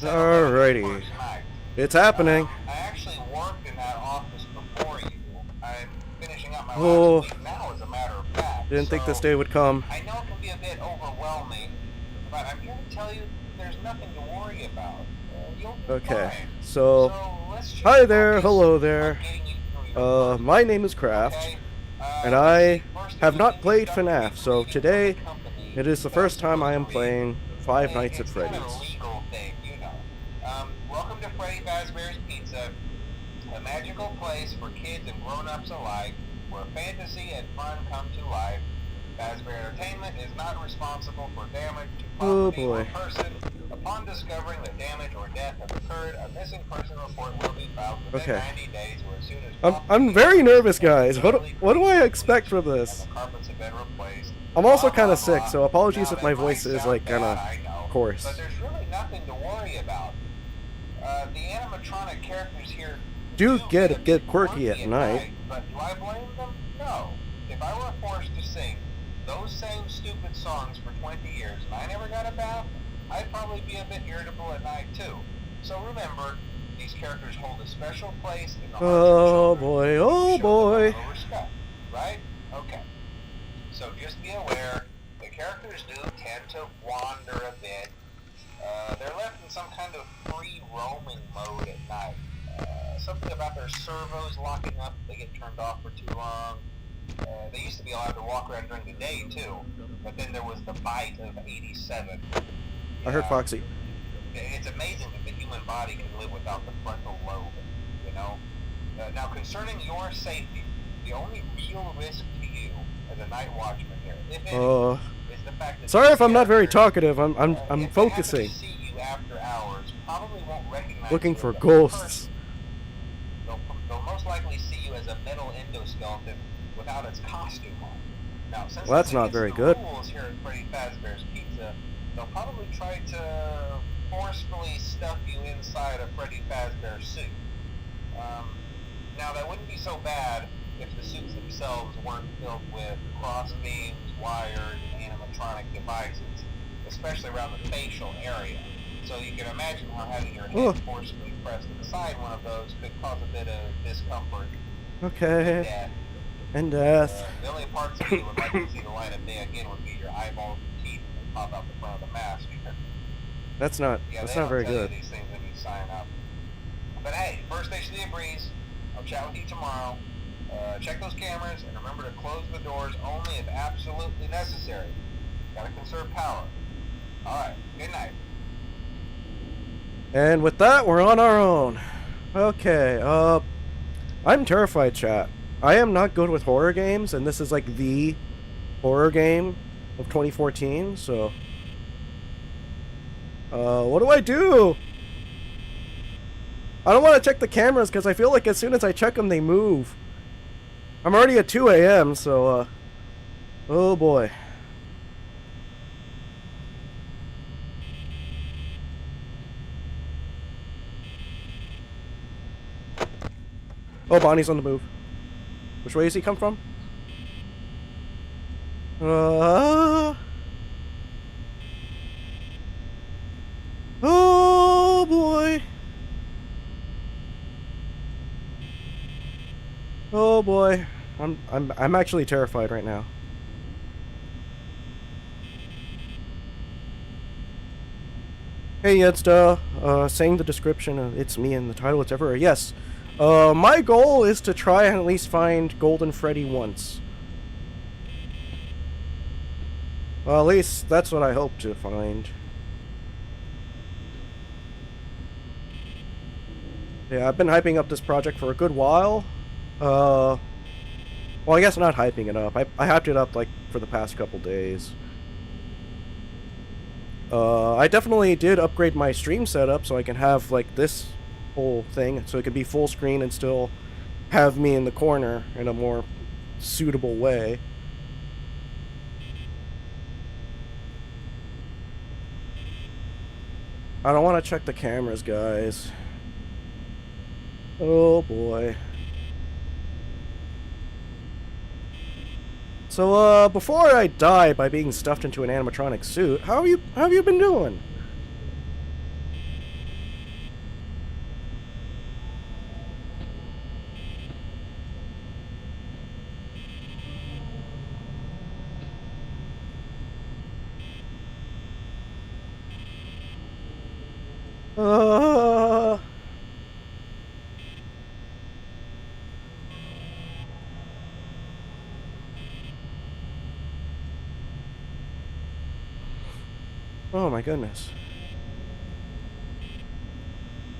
Alrighty. It's happening. I actually worked in that office before you. I'm finishing up my Oh, last week now, as a matter of fact. didn't think this day would come. I know it can be a bit overwhelming, but I'm here to tell you there's nothing to worry about. You'll be Okay, fine. so let's just hi there, focus hello on there. getting you through your work, My name is Kraft, okay? and I First have thing not you played need to FNAF, so read today from the company it is the that's first time I am supposed to read. playing Five Nights at It's kind of a Freddy's. legal thing, you know. Welcome to Freddy Fazbear's Pizza, a magical place for kids and grown-ups alike, where fantasy and fun come to life. Fazbear Entertainment is not responsible for damage to property or person. Upon discovering that damage or death have occurred, a missing person report will be filed within 90 days or as soon as I'm very nervous, guys. What do I expect from this? and the carpets have been replaced. I'm also Blah, kind blah, of sick, blah. so apologies Now, if my that voice might is sound like kind bad, of I know, coarse. but there's really nothing to worry about. The animatronic characters here Do get get quirky at night. but do I blame them? No. If I were forced to sing those same stupid songs for 20 years and I never got a bath, I'd probably be a bit irritable at night too. So remember, these characters hold a special place in the hearts of children. Oh boy. Show them a little respect, right? Okay. So just be aware, the characters do tend to wander a bit. They're left in some kind of free roaming mode at night. Something about their servos locking up, they get turned off for too long. They used to be allowed to walk around during the day too, but then there was the bite of 87. I heard Foxy. It's amazing that the human body can live without the frontal lobe, you know? Now concerning your safety, the only real risk to you as a night watchman here, if any, is the fact that sorry if I'm not very talkative. I'm if focusing. They happen to see you after hours, probably won't recognize Looking you for as a ghosts. person. They'll most likely see you as a metal endoskeleton without its costume on. Now, since Well, that's it's not against very the good. rules here at Freddy Fazbear's Pizza, they'll probably try to forcefully stuff you inside a Freddy Fazbear suit. Now, that wouldn't be so bad if the suits themselves weren't filled with cross beams, wires, and animatronic devices, especially around the facial area. So you can imagine how having your head forcibly pressed inside one of those could cause a bit of discomfort Okay. And death. The only parts of you would like to see the light of day again would be your eyeballs and teeth that pop out the front of the mask. That's not very good. These things when you sign up. But hey, first station of the breeze. I'll chat with you tomorrow. Check those cameras and remember to close the doors only if absolutely necessary. Gotta conserve power. Alright, good night. And with that, we're on our own. Okay, I'm terrified, chat. I am not good with horror games, and this is like the horror game of 2014, so... what do I do? I don't want to check the cameras, because I feel like as soon as I check them, they move. I'm already at 2 a.m., so, oh boy. Oh, Bonnie's on the move. Which way does he come from? Oh boy. Oh boy. I'm actually terrified right now. Hey, Yedsta, saying the description of it's me in the title, it's ever yes. My goal is to try and at least find Golden Freddy once. Well, at least that's what I hope to find. Yeah, I've been hyping up this project for a good while. Well, I guess not hyping it up. I hyped it up, like, for the past couple days. I definitely did upgrade my stream setup so I can have, like, this whole thing, so it can be full screen and still have me in the corner in a more suitable way. I don't want to check the cameras, guys. Oh boy. So, before I die by being stuffed into an animatronic suit, how have you been doing? Uh, oh my goodness.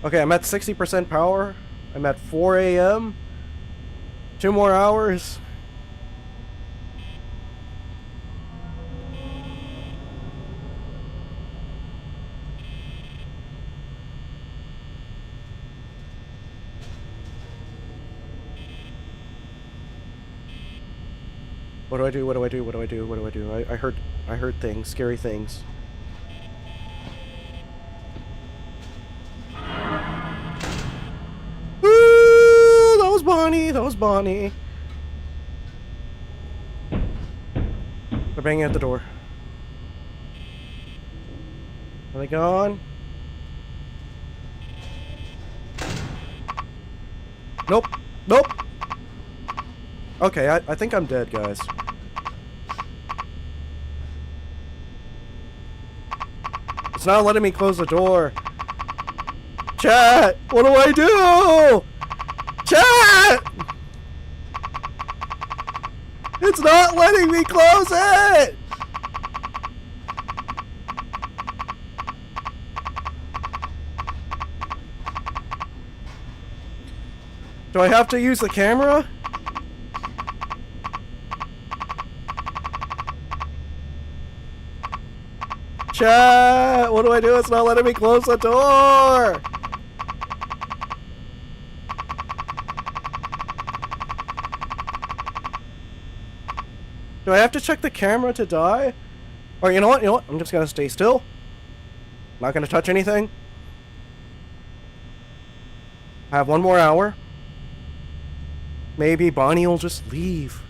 Okay, I'm at 60% power. I'm at 4 a.m. 2 more hours. What do I do? What do I do? What do I do? What do I do? I heard things, scary things. Ooh, that was Bonnie. That was Bonnie. They're banging at the door. Are they gone? Nope. Nope. Okay, I think I'm dead, guys. It's not letting me close the door. Chat! What do I do? Chat! It's not letting me close it! Do I have to use the camera? Chat! What do I do? It's not letting me close the door! Do I have to check the camera to die? Or you know what? You know what? I'm just gonna stay still. Not gonna touch anything. I have 1 more hour. Maybe Bonnie will just leave.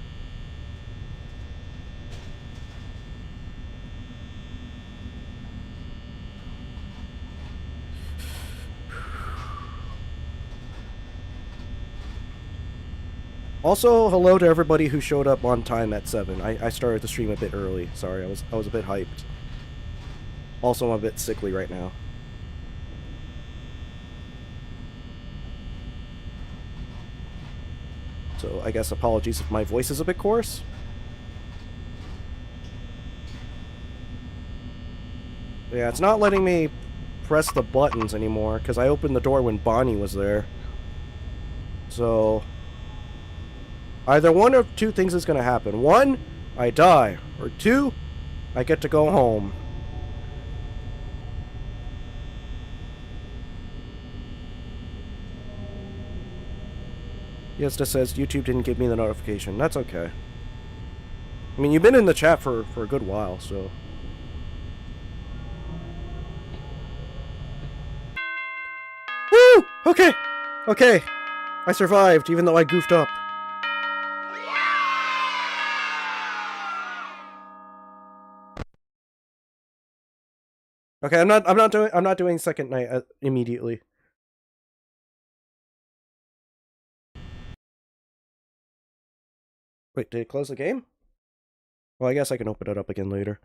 Also, hello to everybody who showed up on time at 7. I started the stream a bit early. Sorry, I was a bit hyped. Also, I'm a bit sickly right now. So I guess apologies if my voice is a bit coarse. Yeah, it's not letting me press the buttons anymore because I opened the door when Bonnie was there. So either one of two things is going to happen. 1, I die. Or 2, I get to go home. Yes, this says YouTube didn't give me the notification. That's okay. I mean, you've been in the chat for a good while, so... Woo! Okay! Okay! I survived, even though I goofed up. Okay, I'm not doing second night immediately. Wait, did it close the game? Well, I guess I can open it up again later.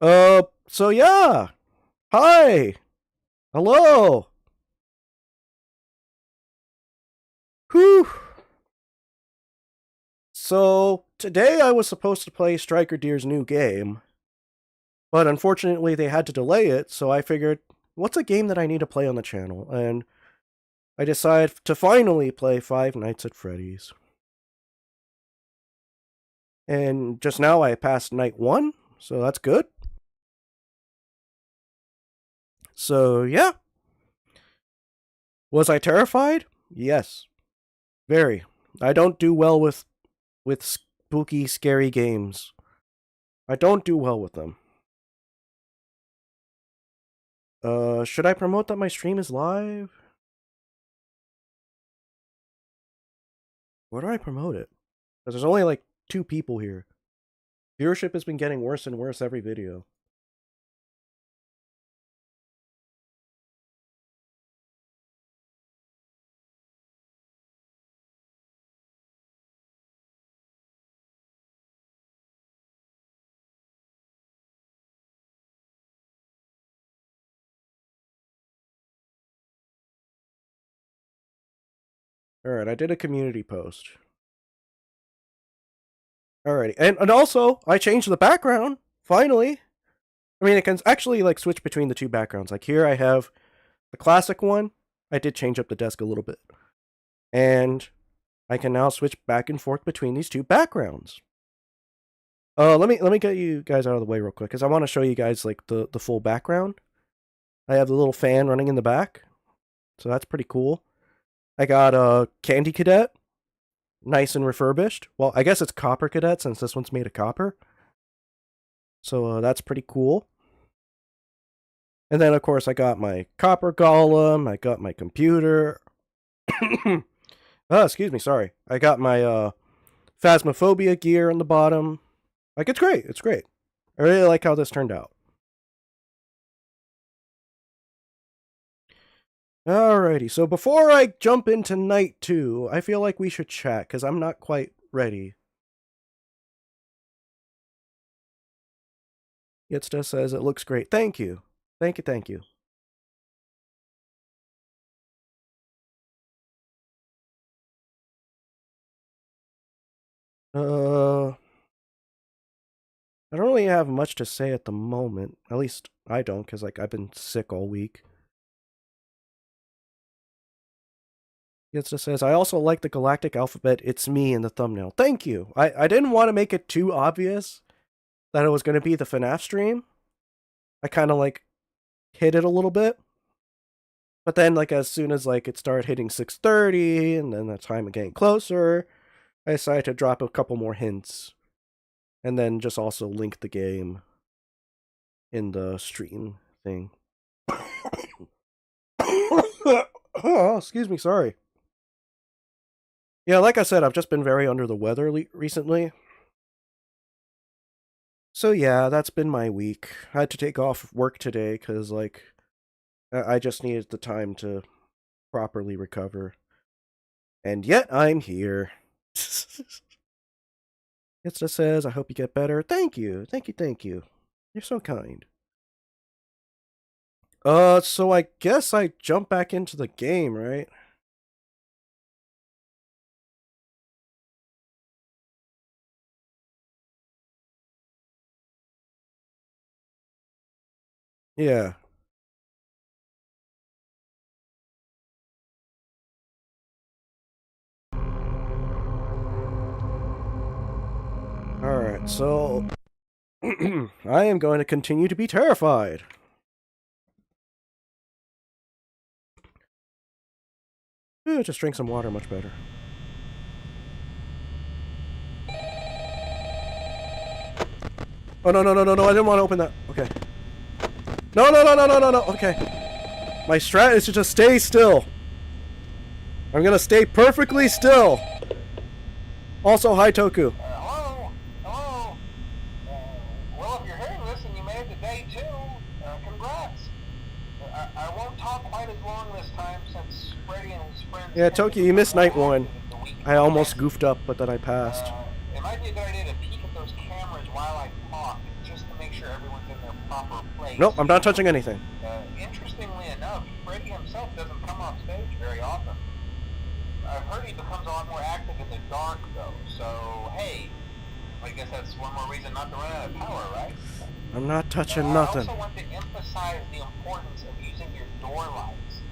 So yeah! Hi! Hello! Whew! So, today I was supposed to play Striker Deer's new game. But unfortunately they had to delay it, so I figured, what's a game that I need to play on the channel? And I decided to finally play Five Nights at Freddy's. And just now I passed night 1, so that's good. So yeah. Was I terrified? Yes. Very. I don't do well with spooky, scary games. I don't do well with them. Should I promote that my stream is live? Where do I promote it? Because there's only like 2 people here. Viewership has been getting worse and worse every video. Alright, I did a community post. Alrighty, and also, I changed the background, finally! I mean, it can actually, like, switch between the two backgrounds. Like, here I have the classic one. I did change up the desk a little bit. And I can now switch back and forth between these two backgrounds. Let me get you guys out of the way real quick, because I want to show you guys, like, the full background. I have the little fan running in the back, so that's pretty cool. I got a Candy Cadet, nice and refurbished. Well, I guess it's Copper Cadet, since this one's made of copper. So that's pretty cool. And then, of course, I got my Copper Golem, I got my computer. Excuse me, sorry. I got my Phasmophobia gear on the bottom. Like, it's great, it's great. I really like how this turned out. Alrighty, so before I jump into night 2, I feel like we should chat, because I'm not quite ready. Yetsta says it looks great. Thank you. Thank you, thank you. I don't really have much to say at the moment. At least I don't, because like I've been sick all week. Yetsta says, I also like the galactic alphabet "It's me" in the thumbnail. Thank you. I didn't want to make it too obvious that it was going to be the FNAF stream. I kind of like hid it a little bit. But then, like, as soon as like it started hitting 6:30 and then the time getting closer, I decided to drop a couple more hints. And then just also link the game in the stream thing. Oh, excuse me, sorry. Yeah, like I said, I've just been very under the weather recently. So yeah, that's been my week. I had to take off work today because, like, I just needed the time to properly recover. And yet, I'm here. It just says, I hope you get better. Thank you, thank you, thank you. You're so kind. So I guess I jump back into the game, right? Yeah. Alright, so I am going to continue to be terrified. Just drink some water, much better. Oh, no, no, no, no, no, I didn't want to open that. Okay. No, no, no, no, no, no, no, okay. My strat is to just stay still. I'm gonna stay perfectly still. Also, hi, Toku. Hello? Hello? Well, if you're hearing this and you made it to day 2, congrats. I won't talk quite as long this time since Freddy and his friends... Yeah, Toku, you missed night 1. I almost goofed up, but then I passed. It might be a good idea to peek at those cameras while I talk, just to make sure everyone's in their proper place. Nope, I'm not touching anything. Interestingly enough, Freddy himself doesn't come off stage very often. I've heard he becomes a lot more active in the dark, though, so, hey, I guess that's one more reason not to run out of power, right? I'm not touching nothing. I also want to emphasize the importance of using your door lights.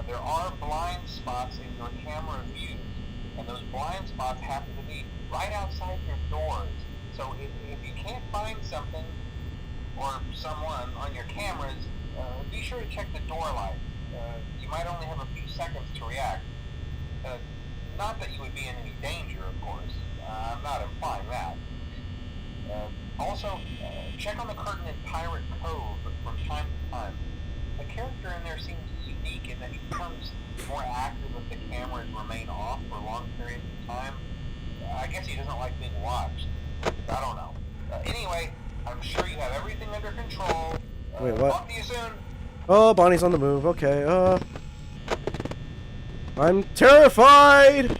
There are blind spots in your camera views, and those blind spots happen to be right outside your doors. So if you can't find something or someone on your cameras, be sure to check the door light. You might only have a few seconds to react. Not that you would be in any danger, of course. I'm not implying that. Also, check on the curtain in Pirate Cove from time to time. The character in there seems unique in that he becomes more active if the cameras remain off for long periods of time. I guess he doesn't like being watched. I don't know. Anyway, I'm sure you have everything under control. Wait, what? Talk to you soon. Oh, Bonnie's on the move. Okay, I'm terrified!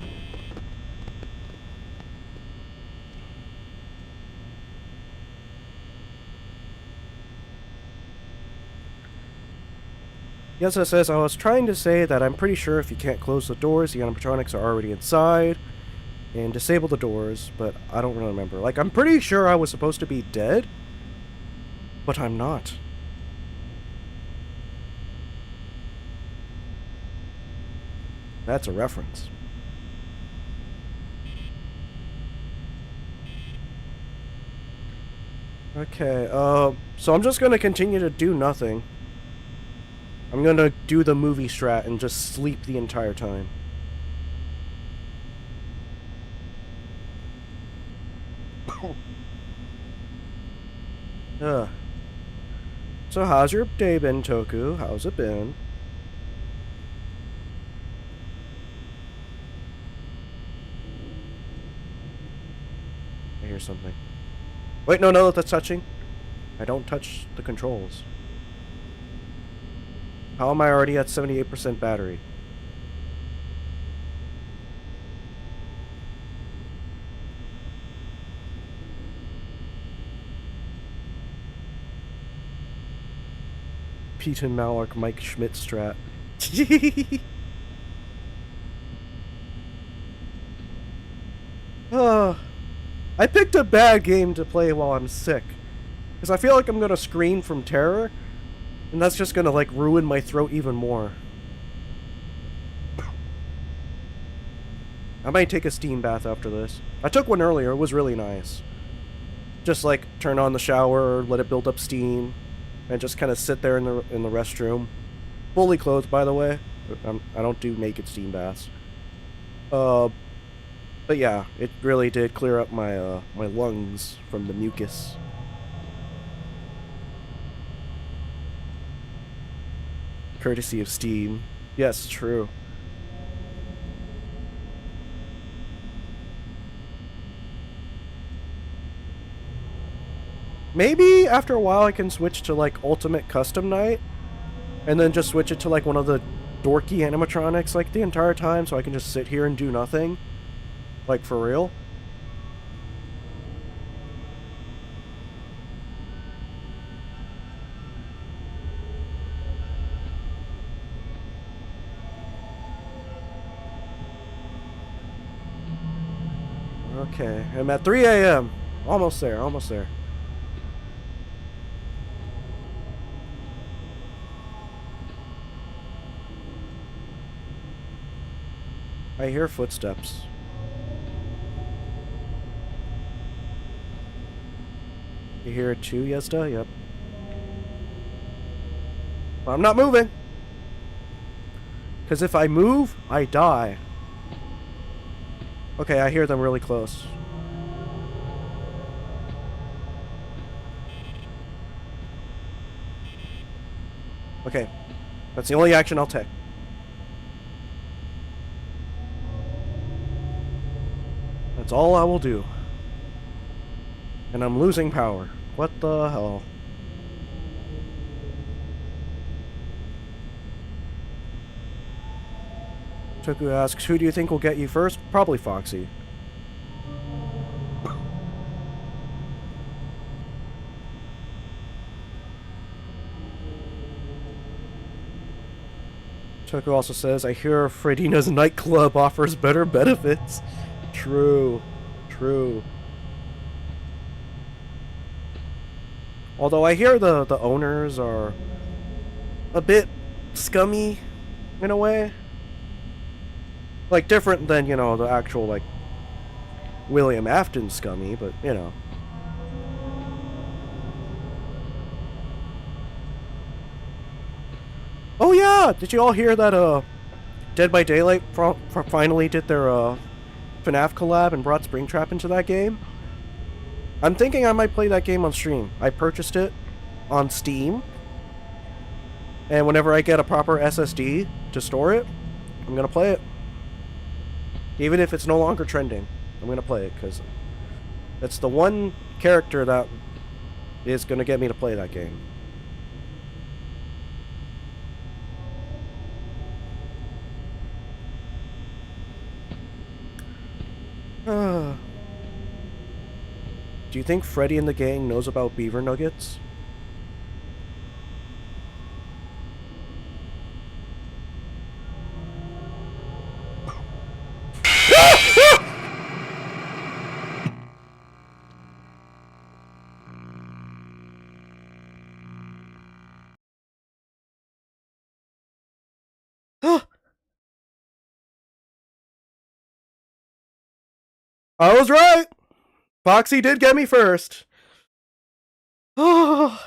Yes, it says, I was trying to say that I'm pretty sure if you can't close the doors, the animatronics are already inside, and disable the doors, but I don't really remember. Like, I'm pretty sure I was supposed to be dead, but I'm not. That's a reference. Okay, so I'm just gonna continue to do nothing. I'm gonna do the movie strat and just sleep the entire time. So how's your day been, Toku? How's it been? I hear something. Wait, no, that's touching. I don't touch the controls. How am I already at 78% battery? Pete and Malak, Mike Schmidt strat. I picked a bad game to play while I'm sick. Because I feel like I'm gonna scream from terror. And that's just gonna, like, ruin my throat even more. I might take a steam bath after this. I took one earlier, it was really nice. Just, like, turn on the shower, let it build up steam, and just kind of sit there in the restroom. Fully clothed, by the way. I don't do naked steam baths. But yeah, it really did clear up my, my lungs from the mucus. Courtesy of Steam. Yes, true. Maybe after a while I can switch to like Ultimate Custom Night, and then just switch it to like one of the dorky animatronics like the entire time, so I can just sit here and do nothing. Like for real. Okay, I'm at 3 a.m. Almost there, almost there. I hear footsteps. You hear it too, Yesta? Yep. Well, I'm not moving. Because if I move, I die. Okay, I hear them really close. Okay. That's the only action I'll take. That's all I will do. And I'm losing power. What the hell? Toku asks, who do you think will get you first? Probably Foxy. Toku also says, I hear Fredina's nightclub offers better benefits. True. True. Although I hear the owners are a bit scummy in a way. Like, different than, you know, the actual, like, William Afton scummy, but, you know. Oh yeah! Did you all hear that, Dead by Daylight finally did their, FNAF collab and brought Springtrap into that game? I'm thinking I might play that game on stream. I purchased it on Steam. And whenever I get a proper SSD to store it, I'm gonna play it. Even if it's no longer trending, I'm gonna play it, because it's the one character that is gonna get me to play that game. Do you think Freddy and the gang knows about beaver nuggets? I was right. Foxy did get me first. Oh.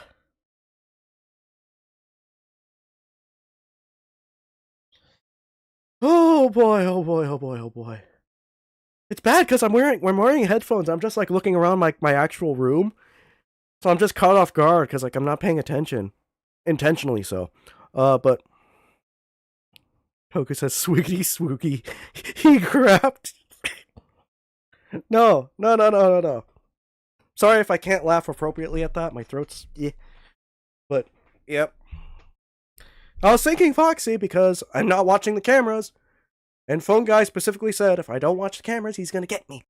Oh boy, oh boy, oh boy, oh boy. It's bad because I'm wearing headphones. I'm just like looking around my actual room. So I'm just caught off guard because like I'm not paying attention. Intentionally so. But Toku says swooky swooky. He grabbed. No. Sorry if I can't laugh appropriately at that. My throat's But yep. I was thinking Foxy because I'm not watching the cameras. And Phone Guy specifically said if I don't watch the cameras, he's gonna get me.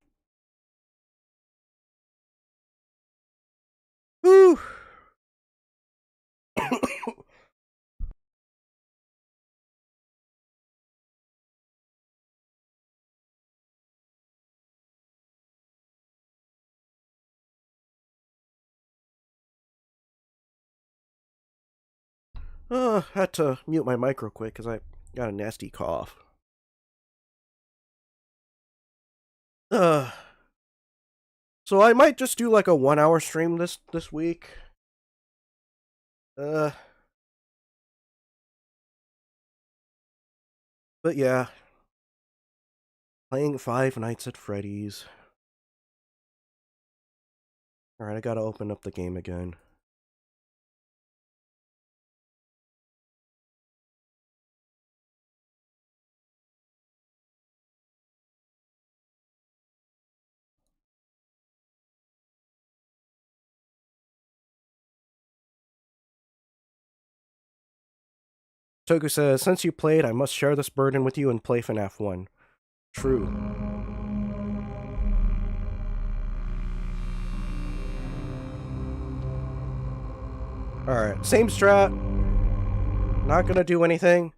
Whew. Had to mute my mic real quick because I got a nasty cough. So I might just do like a 1 hour stream this week. But yeah. Playing Five Nights at Freddy's. Alright, I gotta open up the game again. Toku says, since you played, I must share this burden with you and play FNAF 1. True. Alright, same strat. Not gonna do anything.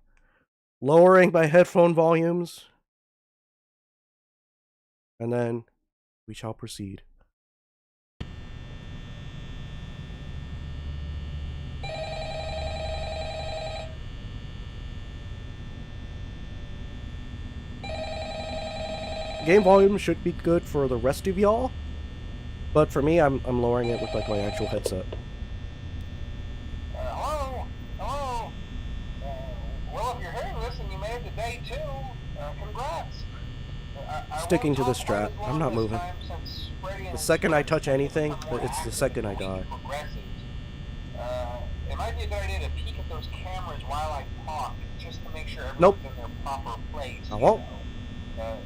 Lowering my headphone volumes. And then we shall proceed. Game volume should be good for the rest of y'all, but for me, I'm lowering it with like my actual headset. Hello? Well, if you're hearing this and you made it to day 2, congrats. Sticking to the strat. I'm not moving. The second I touch anything, it's the second I die. It might be a good idea to peek at those cameras while I talk, just to make sure Nope. everyone's in their proper place. I won't.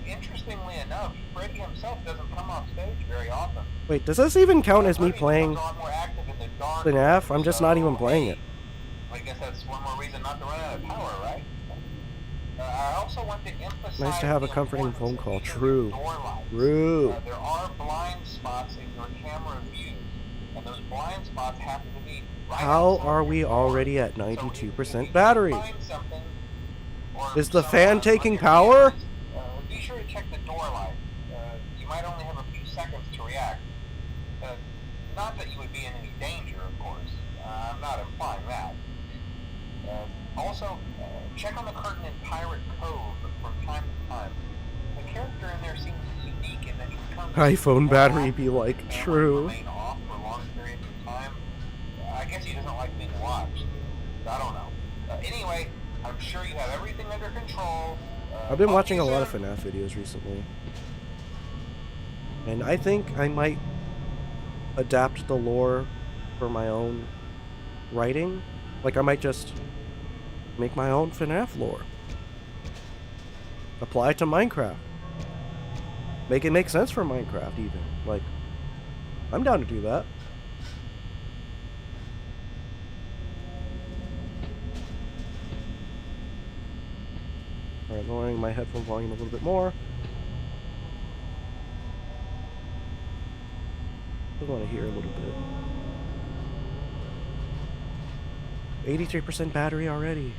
Interestingly enough, Freddy himself doesn't come off stage very often. Wait, does this even count as me playing FNAF? I'm just not even playing it. I guess that's one more reason not to run out of power, right? I also want to emphasize Nice to have a the comforting importance phone of call. using True. your door lights. True. There are blind spots in your camera views, and those blind spots happen to be right How outside are your we door. already at So if you 92% can battery? find something or Is the someone fan on taking your power? cameras, be sure to check the door light. You might only have a few seconds to react. Not that you would be in any danger, of course. I'm not implying that. Also, check on the curtain in Pirate Cove from time to time. The character in there seems unique in that he becomes iPhone battery be like, true. remain off for long periods of time. I guess he doesn't like being watched. I don't know. Anyway, I'm sure you have everything under control. I've been watching a lot of FNAF videos recently. And I think I might adapt the lore for my own writing. Like, I might just make my own FNAF lore. Apply it to Minecraft. Make it make sense for Minecraft, even. Like, I'm down to do that. Alright, lowering my headphone volume a little bit more. I want to hear a little bit. 83% battery already.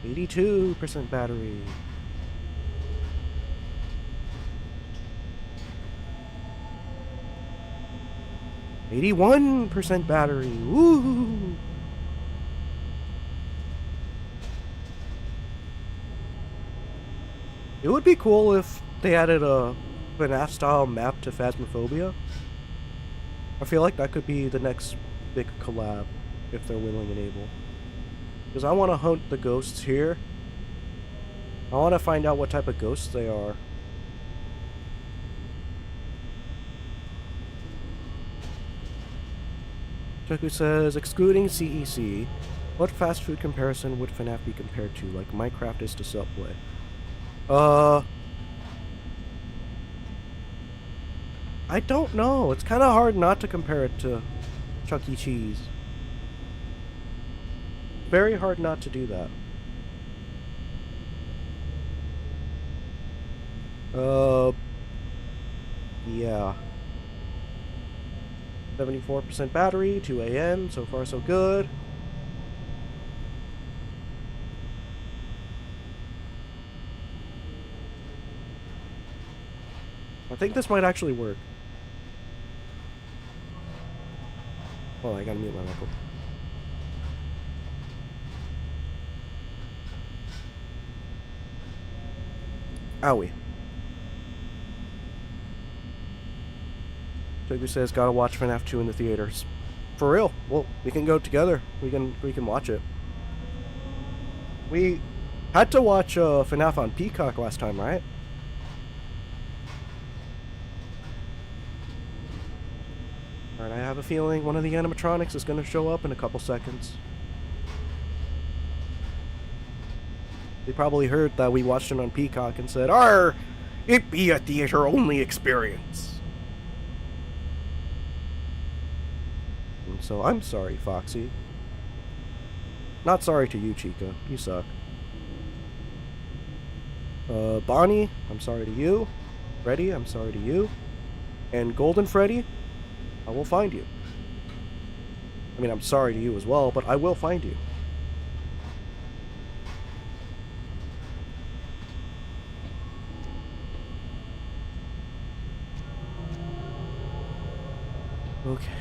%82 battery. %81 battery. Woo! It would be cool if they added a FNAF style map to Phasmophobia. I feel like that could be the next big collab, if they're willing and able. Because I want to hunt the ghosts here. I want to find out what type of ghosts they are. Joku says, excluding CEC, what fast food comparison would FNAF be compared to, like Minecraft is to Subway? I don't know. It's kind of hard not to compare it to Chuck E. Cheese. Very hard not to do that. Yeah. 74% battery, 2 a.m., so far so good. I think this might actually work. Oh, I gotta mute my mic. Owie. Jogu says, gotta watch FNAF 2 in the theaters. For real. Well, we can go together. We can watch it. We had to watch FNAF on Peacock last time, right? Alright, I have a feeling one of the animatronics is gonna show up in a couple seconds. They probably heard that we watched it on Peacock and said, "Arr, it be a theater-only experience." And so I'm sorry, Foxy. Not sorry to you, Chica. You suck. Bonnie, I'm sorry to you. Freddy, I'm sorry to you. And Golden Freddy, I will find you. I mean, I'm sorry to you as well, but I will find you. Okay.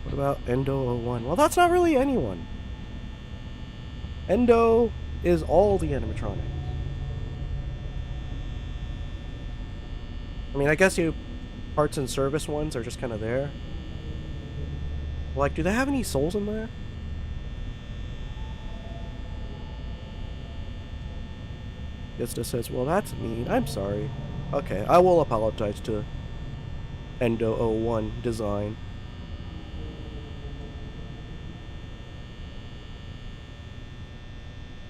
What about Endo 01? Well, that's not really anyone. Endo is all the animatronics. I mean, I guess you parts and service ones are just kind of there. Like, do they have any souls in there? Yesta says, well, that's mean. I'm sorry. Okay, I will apologize to Endo 01 design.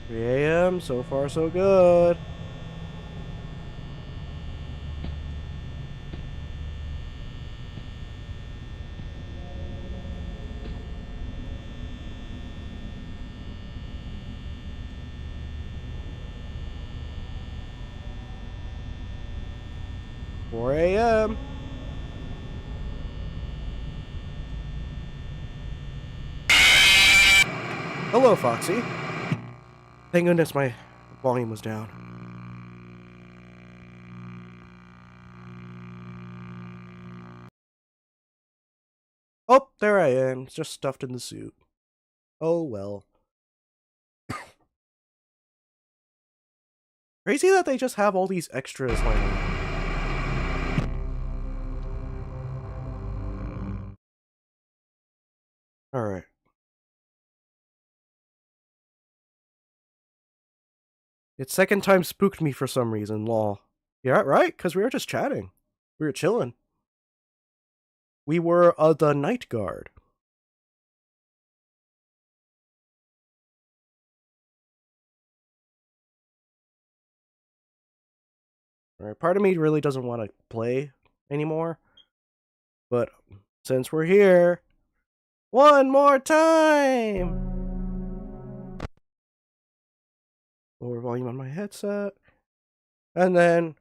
Three a.m. So far, so good. A.m. Hello, Foxy. Thank goodness my volume was down. Oh, there I am. It's just stuffed in the suit. Oh, well. Crazy that they just have all these extras lying around. Alright. Its second time spooked me for some reason, lol. Yeah, right? Because we were just chatting. We were chilling. We were the night guard. Alright, part of me really doesn't want to play anymore. But since we're here, one more time! Lower volume on my headset. And then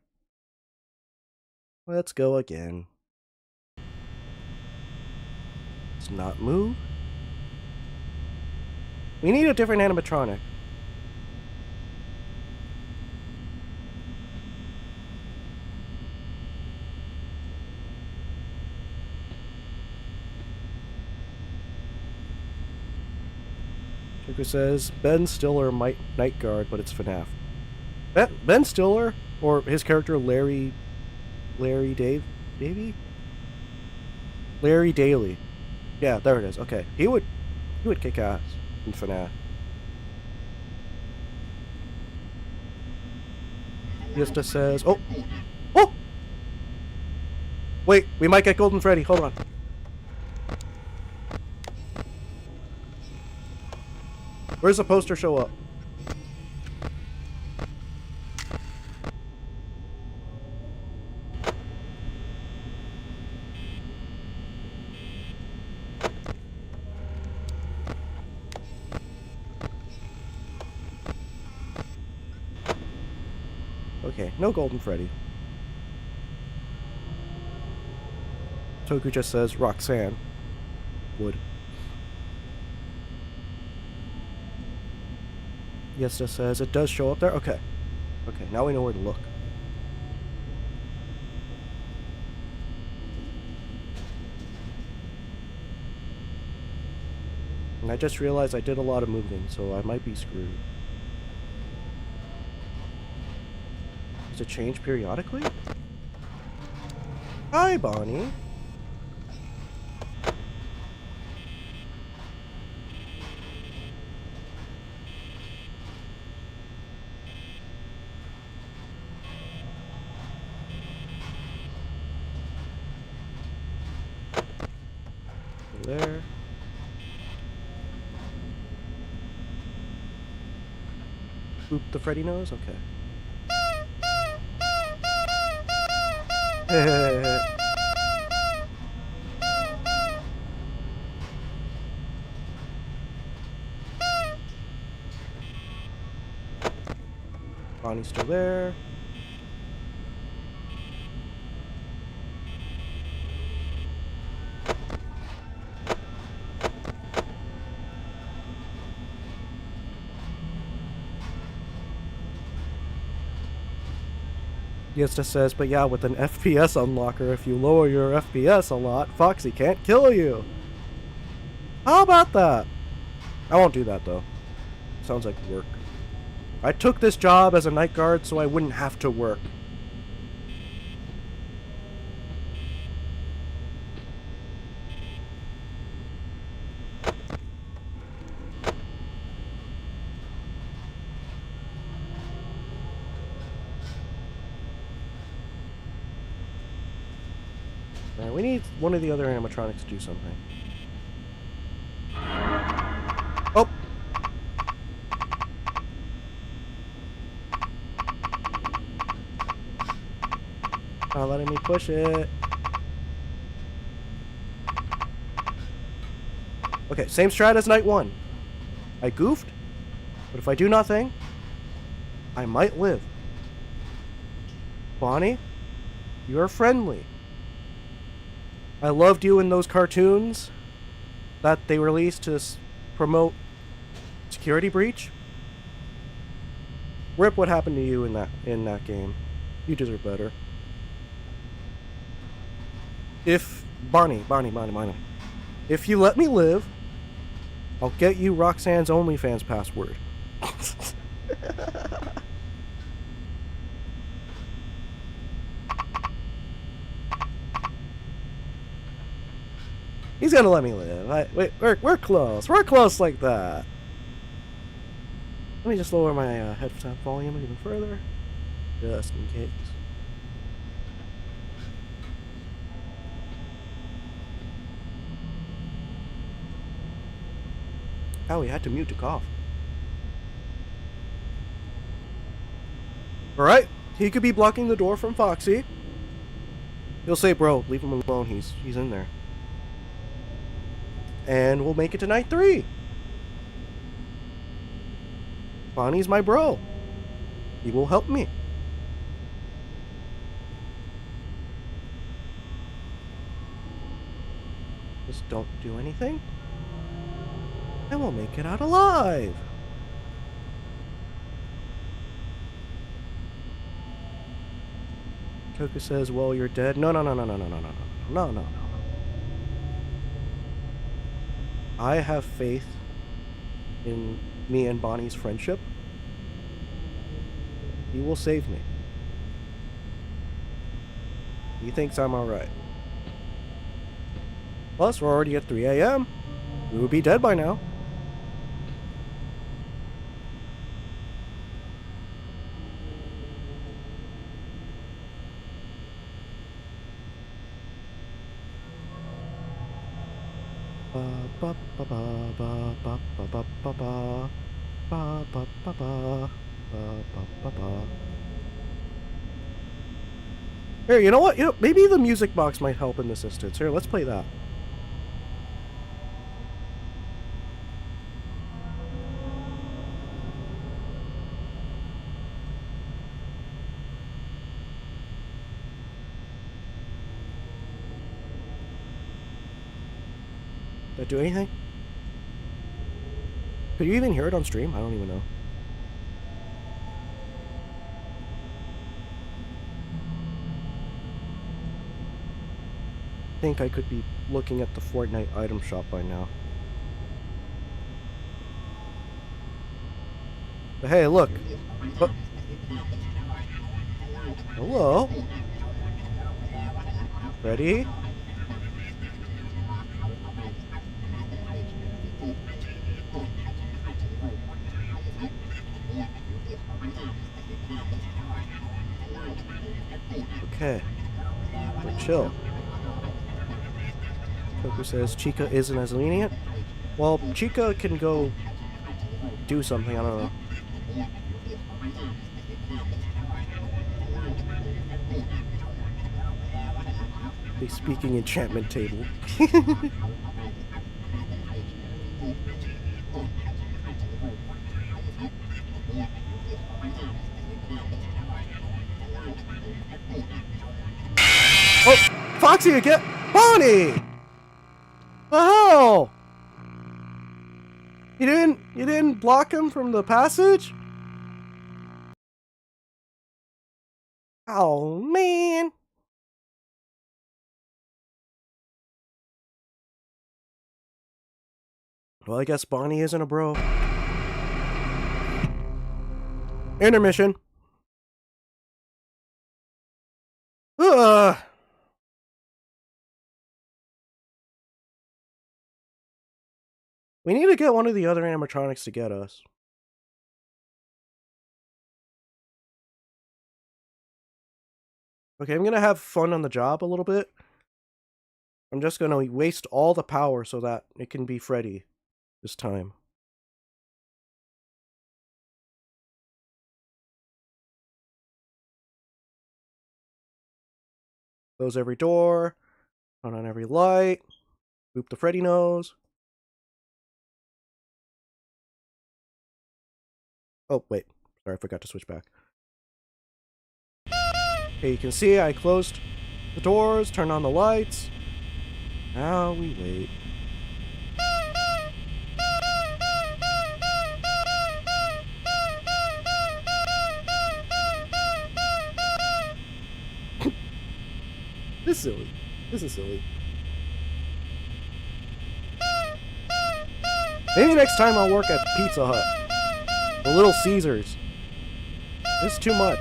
let's go again. Let's not move. We need a different animatronic. Toku says, Ben Stiller might Night Guard, but it's FNAF. Ben Stiller, or his character Larry Davey? Larry Daly. Yeah, there it is. Okay. He would kick ass in FNAF. Yista says, oh! Wait, we might get Golden Freddy. Hold on. Where's the poster show up? Okay, no Golden Freddy. Toku just says Roxanne would. Yesta says it does show up there. Okay. Okay, now we know where to look. And I just realized I did a lot of moving, so I might be screwed. Does it change periodically? Hi, Bonnie. There. Boop the Freddy nose? Okay. Bonnie's still there. Yesta says, but yeah, with an FPS unlocker, if you lower your FPS a lot, Foxy can't kill you. How about that? I won't do that, though. Sounds like work. I took this job as a night guard so I wouldn't have to work. Alright, we need one of the other animatronics to do something. Oh! Not letting me push it. Okay, same strat as night one. I goofed, but if I do nothing, I might live. Bonnie, you're friendly. I loved you in those cartoons that they released to promote Security Breach. Rip what happened to you in that game. You deserve better. If Bonnie, if you let me live, I'll get you Roxanne's OnlyFans password. He's gonna let me live. Wait, we're close. We're close like that. Let me just lower my headphone volume even further, just in case. Oh, we had to mute to cough. Alright, he could be blocking the door from Foxy. He'll say, bro, leave him alone, he's in there. And we'll make it to night 3. Bonnie's my bro. He will help me. Just don't do anything, and we'll make it out alive. Toku says, well, you're dead. No. I have faith in me and Bonnie's friendship. He will save me. He thinks I'm alright. Plus, we're already at 3 a.m. We would be dead by now. Here, you know what? Maybe the music box might help in this instance. Here, let's play that. Did that do anything? Could you even hear it on stream? I don't even know. I think I could be looking at the Fortnite item shop by now. But hey, look. Oh. Hello? Ready? Okay. We're chill. Koku says Chica isn't as lenient. Well, Chica can go do something, I don't know. They speaking enchantment table. Oh, Foxy again! Bonnie! The hell? You didn't block him from the passage? Oh man. Well, I guess Bonnie isn't a bro. Intermission. Ugh. We need to get one of the other animatronics to get us. Okay, I'm gonna have fun on the job a little bit. I'm just gonna waste all the power so that it can be Freddy this time. Close every door. Turn on every light. Boop the Freddy nose. Oh, wait. Sorry, I forgot to switch back. Okay, you can see I closed the doors, turned on the lights. Now we wait. This is silly. This is silly. Maybe next time I'll work at Pizza Hut. The Little Caesars. It's too much.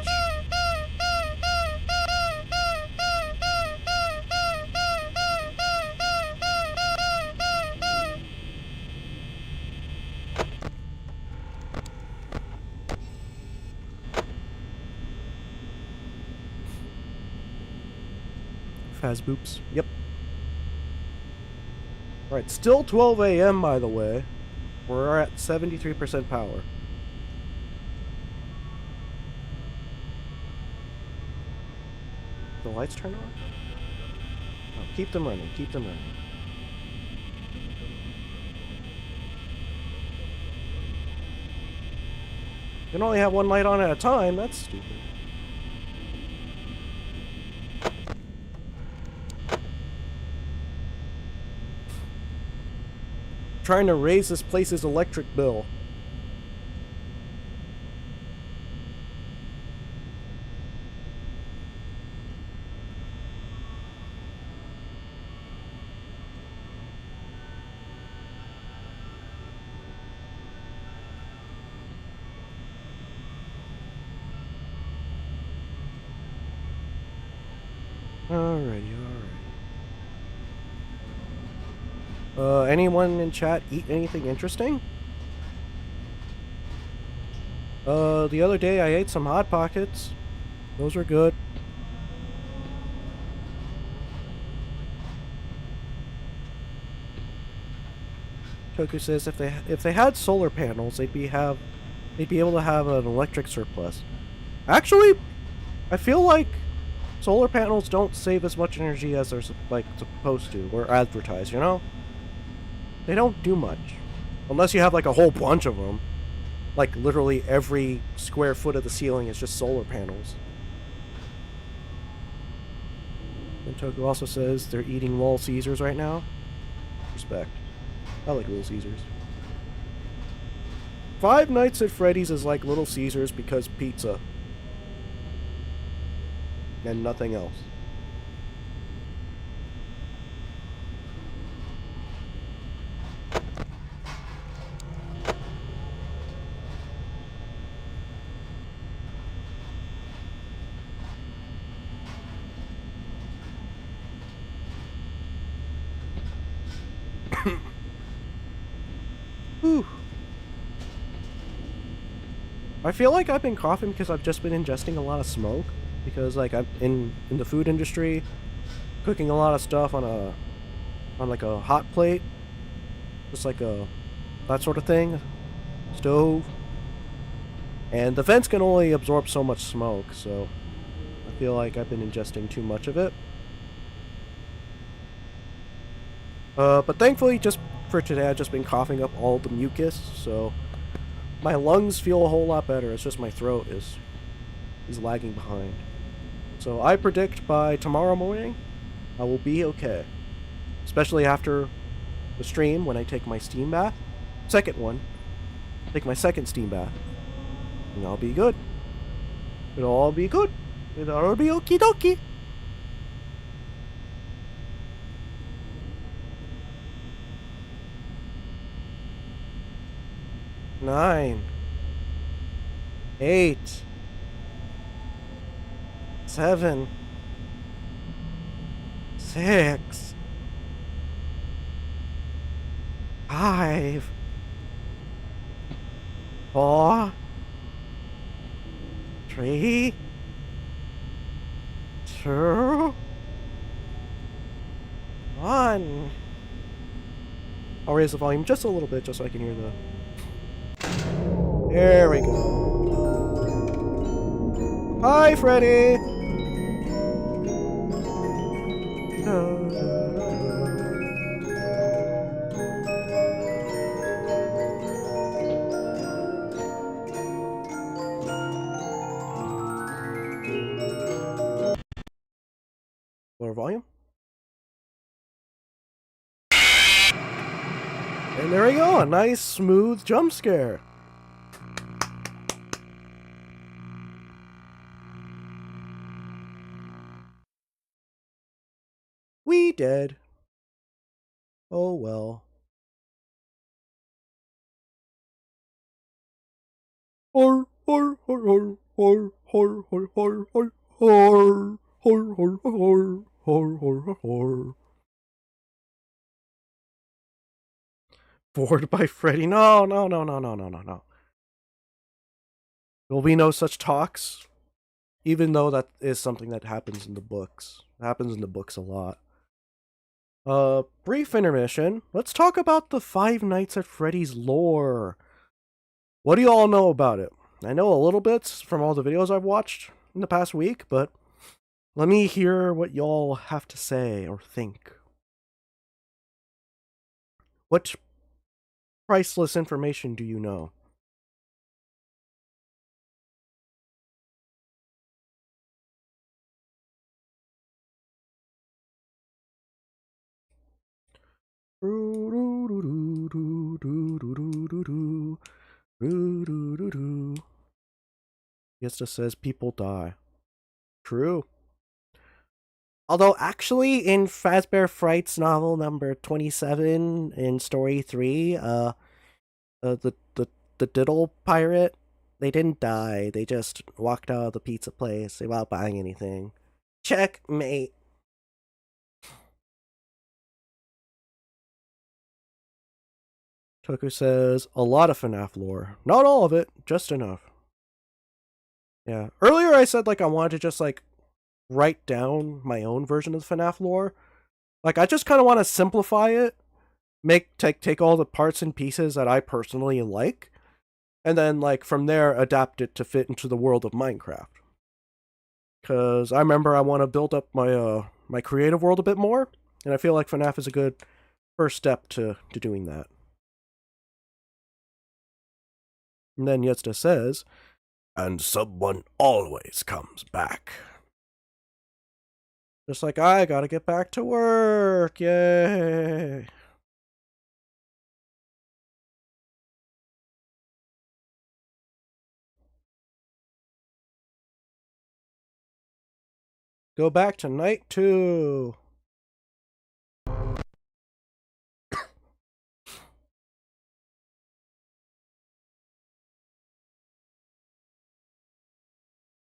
Faz boops. Yep. Alright, still 12 a.m. by the way. We're at 73% power. The lights turn on? Oh, keep them running, keep them running. You can only have one light on at a time, that's stupid. Trying to raise this place's electric bill. Alrighty, alright. Anyone in chat eat anything interesting? The other day I ate some Hot Pockets. Those were good. Toku says if they had solar panels, they'd be able to have an electric surplus. Actually, I feel like solar panels don't save as much energy as they're supposed to or advertised. You know, they don't do much unless you have like a whole bunch of them. Like literally every square foot of the ceiling is just solar panels. And Toku also says they're eating Little Caesars right now. Respect. I like Little Caesars. Five Nights at Freddy's is like Little Caesars because pizza. And nothing else. Whew. I feel like I've been coughing because I've just been ingesting a lot of smoke. Because like I'm in the food industry, cooking a lot of stuff on like a hot plate, just like that sort of thing, stove. And the vents can only absorb so much smoke, so I feel like I've been ingesting too much of it. But thankfully, just for today, I've just been coughing up all the mucus, so my lungs feel a whole lot better. It's just my throat is lagging behind. So I predict by tomorrow morning, I will be okay. Especially after the stream when I take my steam bath. Second one. Take my second steam bath. And I'll be good. It'll all be good. It'll all be okie dokie. Nine. 8. 7. 6. 5. 4. 3. 2. 1. I'll raise the volume just a little bit just so I can hear the... There we go. Hi, Freddy! Lower volume. And there we go, a nice smooth jump scare. We dead. Oh well. Hor hor hor hor hor hor hor hor hor hor hor hor hor hor hor hor. Bored by Freddy. No. There'll be no such talks. Even though that is something that happens in the books. It happens in the books a lot. Brief intermission. Let's talk about the Five Nights at Freddy's lore. What do you all know about it? I know a little bit from all the videos I've watched in the past week, but let me hear what y'all have to say or think. What priceless information do you know? Yes, just says people die. True. Although actually in Fazbear Fright's novel number 27 in story 3, the diddle pirate, they didn't die. They just walked out of the pizza place without buying anything. Checkmate. Toku says, a lot of FNAF lore. Not all of it, just enough. Yeah. Earlier I said, like, I wanted to just, like, write down my own version of the FNAF lore. Like, I just kind of want to simplify it, take all the parts and pieces that I personally like, and then, like, from there, adapt it to fit into the world of Minecraft. Because I remember I want to build up my creative world a bit more, and I feel like FNAF is a good first step to doing that. And then Yetsuda says, and someone always comes back. Just like, I gotta get back to work, yay! Go back to night 2.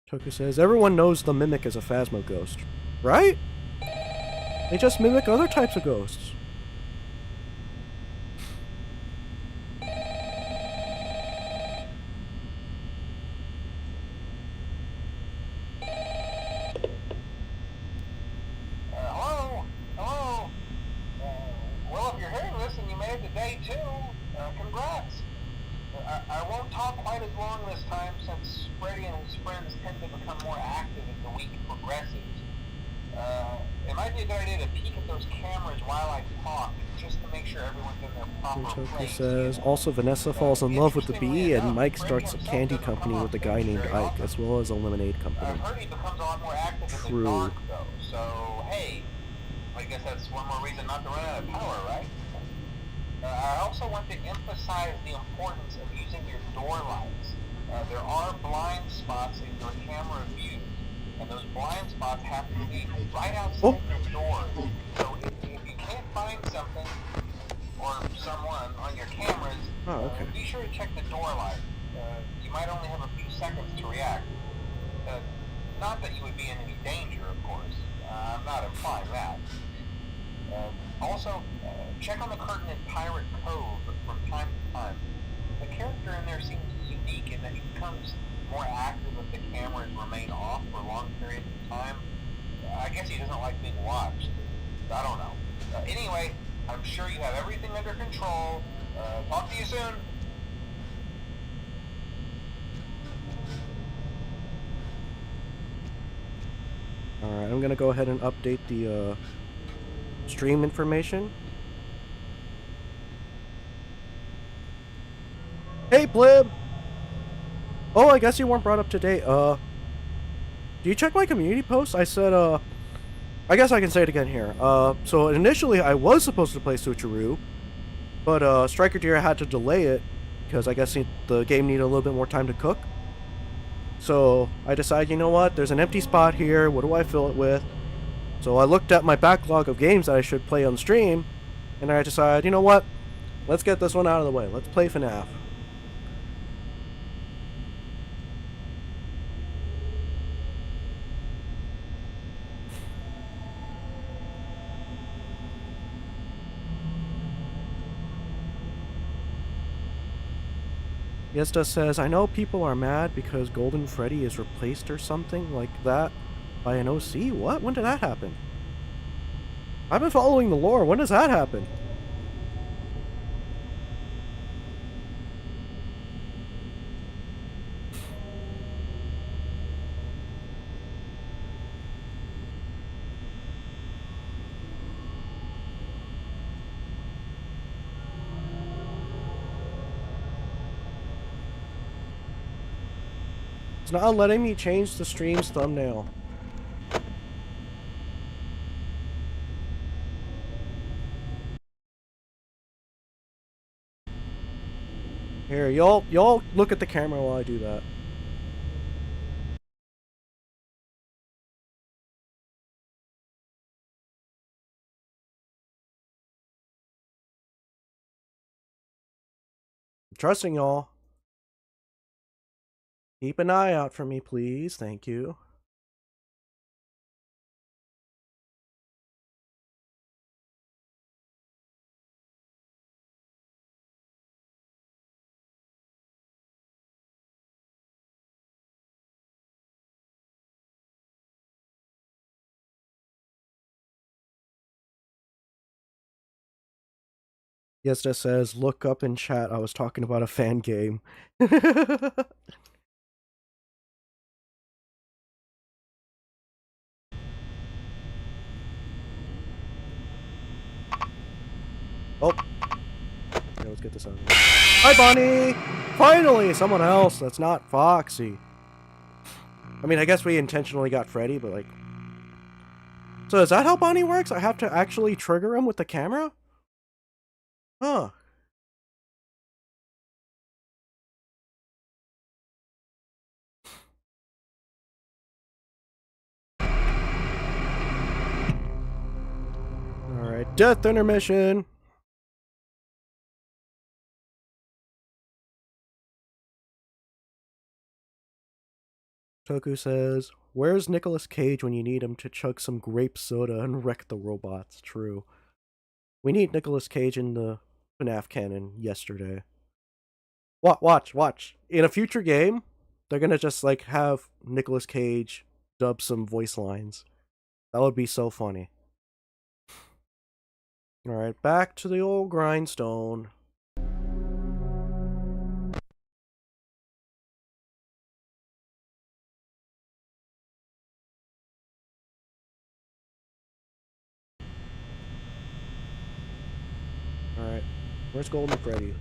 Toku says, everyone knows the Mimic is a Phasmo ghost, right? They just mimic other types of ghosts. Hello? Hello? Well, if you're hearing this and you made it to day 2, congrats. I won't talk quite as long this time since Freddy and his friends tend to become more active as the week progresses. It might be a good idea to peek at those cameras while I talk, just to make sure everyone's in their proper Toku place. says, also Vanessa falls in love with the bee, and Mike starts a candy company with a guy named Ike, as well as a lemonade company. I've heard he becomes a lot more active in the dark, though, so hey, I guess that's one more reason not to run out of power, right? I also want to emphasize the importance of using your door lights. There are blind spots in your camera view, and those blind spots happen to be right outside your door. So if you can't find something or someone on your cameras, be sure to check the door light. You might only have a few seconds to react. Not that you would be in any danger, of course. I'm not implying that. Also, check on the curtain in Pirate Cove from time to time. The character in there seems unique in that he becomes more active if the cameras remain off for long periods of time. I guess he doesn't like being watched. I don't know. Anyway, I'm sure you have everything under control. Talk to you soon. Alright, I'm gonna go ahead and update the stream information. Hey, Plib! Oh, I guess you weren't brought up to date. Do you check my community post? I said, I guess I can say it again here. So initially I was supposed to play Switcheroo, but, Striker Deer had to delay it, because I guess the game needed a little bit more time to cook. So I decided, you know what, there's an empty spot here, what do I fill it with? So I looked at my backlog of games that I should play on stream, and I decided, you know what, let's get this one out of the way, let's play FNAF. Yesta says, I know people are mad because Golden Freddy is replaced or something like that by an OC? What? When did that happen? I've been following the lore. When does that happen? It's not letting me change the stream's thumbnail. Here, y'all look at the camera while I do that. I'm trusting y'all. Keep an eye out for me, please. Thank you. Yes, that says, look up in chat, I was talking about a fan game. Oh. Okay, let's get this out of here. Hi, Bonnie! Finally, someone else that's not Foxy. I mean, I guess we intentionally got Freddy, but like... So is that how Bonnie works? I have to actually trigger him with the camera? Huh. Alright, death intermission! Toku says, where's Nicolas Cage when you need him to chug some grape soda and wreck the robots? True. We need Nicolas Cage in the FNAF canon yesterday. Watch. In a future game, they're gonna just like have Nicolas Cage dub some voice lines. That would be so funny. Alright, back to the old grindstone. Alright, where's Golden Freddy?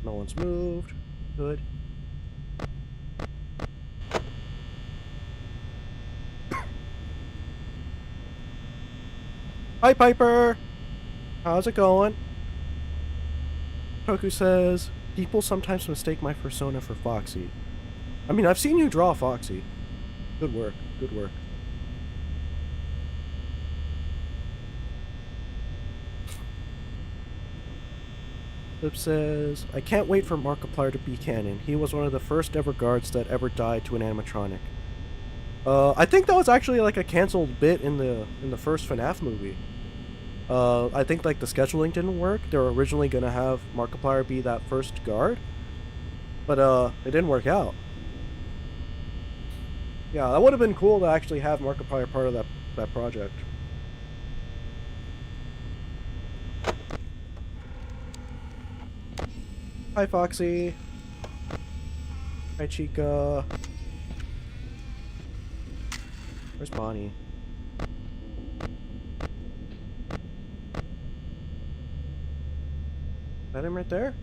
No one's moved. Good. Hi, Piper! How's it going? Toku says, people sometimes mistake my persona for Foxy. I mean, I've seen you draw Foxy. Good work, good work. Flip says, I can't wait for Markiplier to be canon. He was one of the first ever guards that ever died to an animatronic. I think that was actually like a canceled bit in the first FNAF movie. I think like the scheduling didn't work. They were originally gonna have Markiplier be that first guard, but it didn't work out. Yeah, that would have been cool to actually have Markiplier part of that project. Hi, Foxy. Hi, Chica. Where's Bonnie? Is that him right there?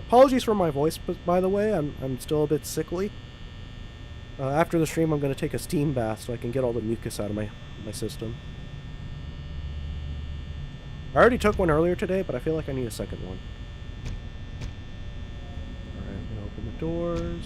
Apologies for my voice, by the way. I'm still a bit sickly. After the stream, I'm going to take a steam bath so I can get all the mucus out of my system. I already took one earlier today, but I feel like I need a second one. Alright, I'm going to open the doors.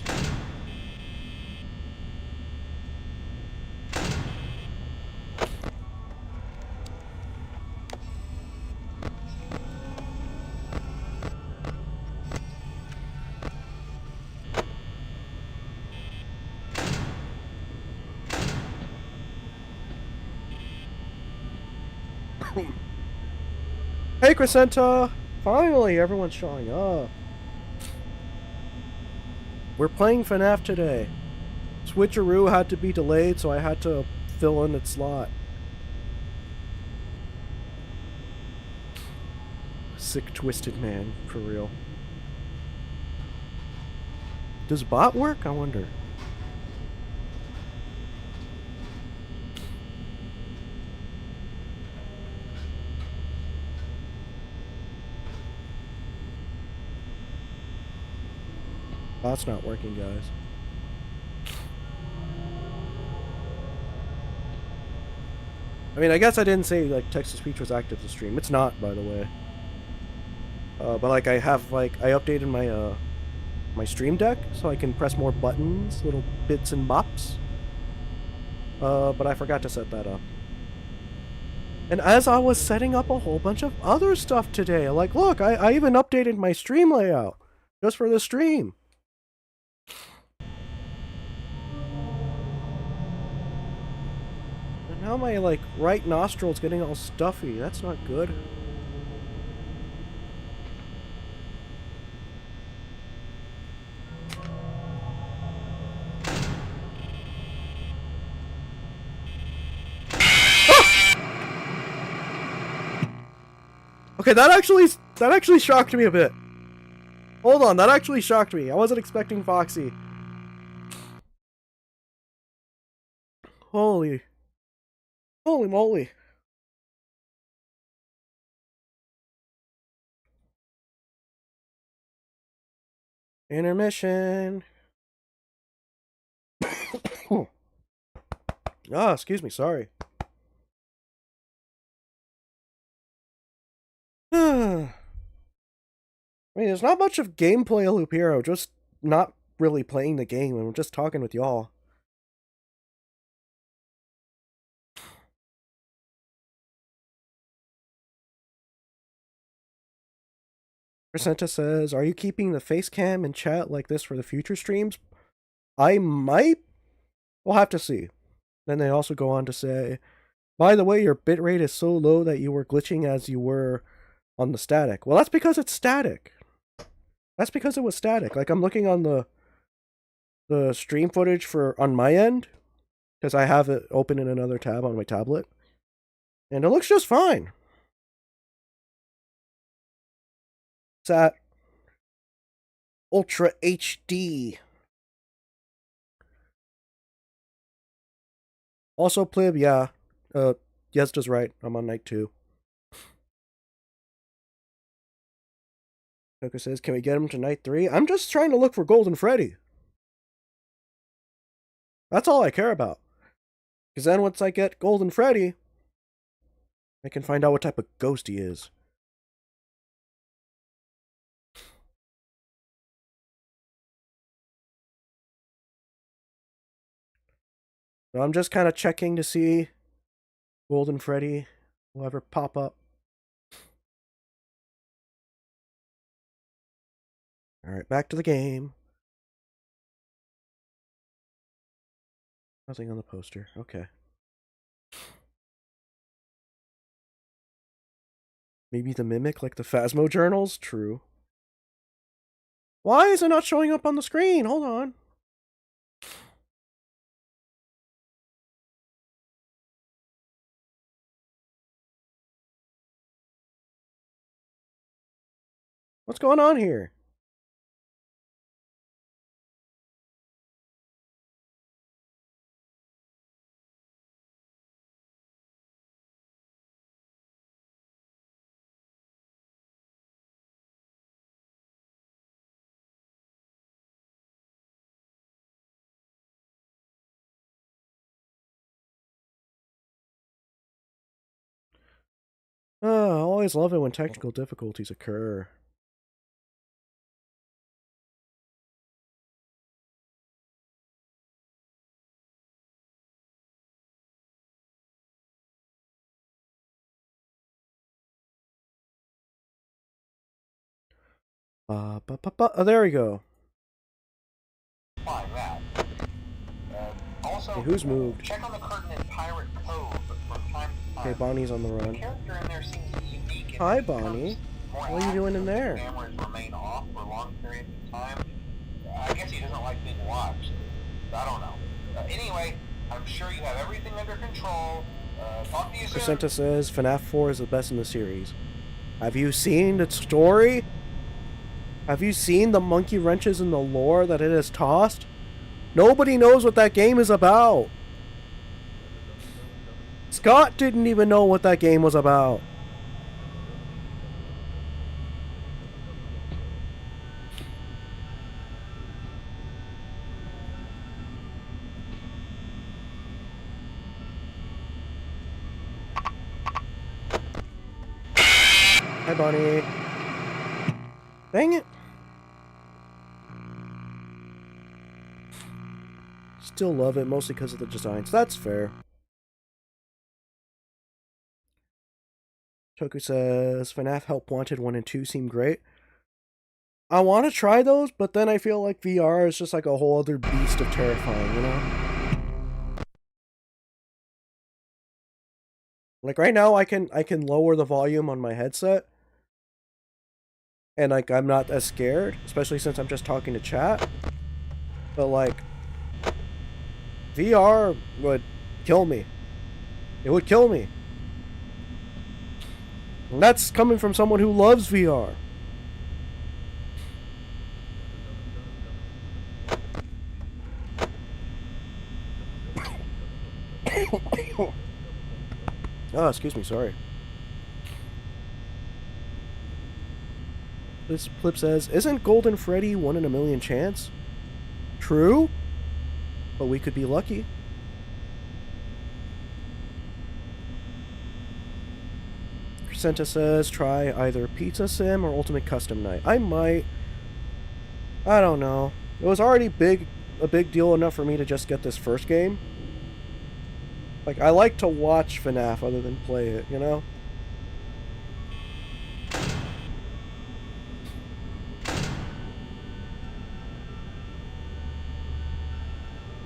Hey, Crescenta! Finally, everyone's showing up. We're playing FNAF today. Switcheroo had to be delayed, so I had to fill in its slot. Sick, twisted man, for real. Does bot work? I wonder. Bot's not working, guys. I mean, I guess I didn't say, like, text-to-speech was active to stream. It's not, by the way. But, like, I updated my, my stream deck, so I can press more buttons, little bits and bops. But I forgot to set that up. And as I was setting up a whole bunch of other stuff today, like, look, I even updated my stream layout just for the stream. And now my, like, right nostril's getting all stuffy. That's not good. Okay, that actually shocked me a bit. Hold on, that actually shocked me. I wasn't expecting Foxy. Holy moly. Intermission. Ah, excuse me, sorry. I mean, there's not much of gameplay loop here. I'm just not really playing the game, and I'm just talking with y'all. Presenta says, are you keeping the face cam and chat like this for the future streams? I might. We'll have to see. Then they also go on to say, by the way, your bitrate is so low that you were glitching as you were on the static. Well, that's because it's static. That's because it was static. Like, I'm looking on the stream footage for on my end, because I have it open in another tab on my tablet, and it looks just fine. It's at Ultra HD. Also, Plib, yeah. Yezda's right. I'm on night 2. Coco says, can we get him to night 3? I'm just trying to look for Golden Freddy. That's all I care about. Because then once I get Golden Freddy, I can find out what type of ghost he is. So I'm just kind of checking to see Golden Freddy will ever pop up. Alright, back to the game. Nothing on the poster. Okay. Maybe the mimic, like the Phasmo journals? True. Why is it not showing up on the screen? Hold on. What's going on here? Oh, I always love it when technical difficulties occur. Oh, there we go. Fine, that. Also, Hey, who's moved? check on the curtain in Pirate Cove from time to time. Okay, Bonnie's on the run. The character in there seems to be unique. Hi, Bonnie. What are you doing in there? Cameras remain off for long periods of time. I guess he doesn't like being watched. I don't know. Anyway, I'm sure you have everything under control. Talk to you soon. Presenta says FNAF 4 is the best in the series. Have you seen the story? Have you seen the monkey wrenches in the lore that it has tossed? Nobody knows what that game is about. Scott didn't even know what that game was about. Hi, Bonnie. Dang it. Still love it, mostly because of the designs. That's fair. Toku says FNAF Help Wanted 1 and 2 seem great. I want to try those, but then I feel like VR is just like a whole other beast of terrifying, you know? Like right now I can lower the volume on my headset. And like I'm not as scared, especially since I'm just talking to chat. But like VR would kill me. It would kill me. And that's coming from someone who loves VR. Oh, excuse me, sorry. This clip says, isn't Golden Freddy 1 in a million chance? True, but we could be lucky. Crescenta says, try either Pizza Sim or Ultimate Custom Night. I might. I don't know. It was already a big deal enough for me to just get this first game. Like, I like to watch FNAF other than play it, you know?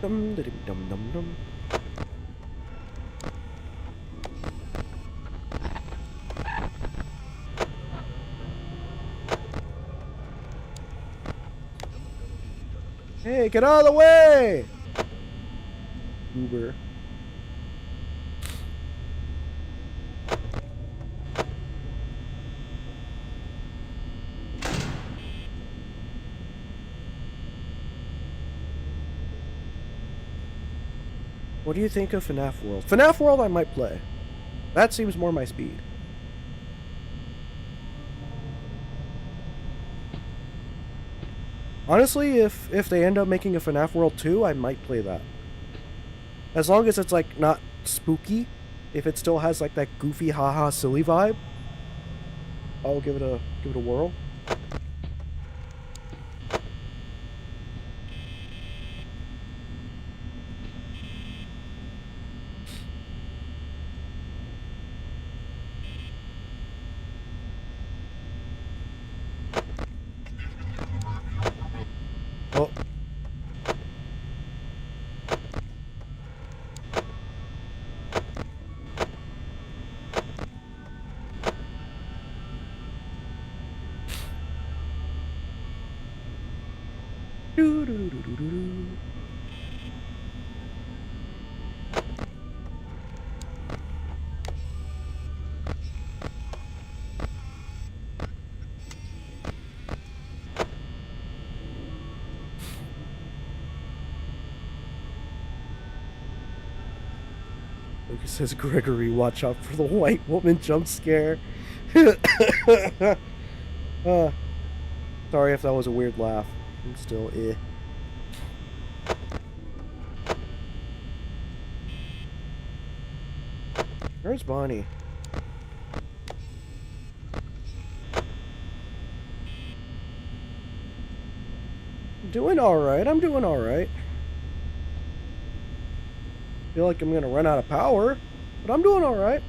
Dum dum dum dum dum. Hey, get out of the way! Uber. What do you think of FNAF World? FNAF World I might play. That seems more my speed. Honestly, if they end up making a FNAF World 2, I might play that. As long as it's like not spooky, if it still has like that goofy haha silly vibe, I'll give it a whirl. Oh. Doo doo doo doo doo. Like it says, Gregory, watch out for the white woman jump scare. Sorry if that was a weird laugh. I'm still Where's Bonnie? I'm doing alright, I'm doing alright. Feel like I'm gonna run out of power, but I'm doing alright.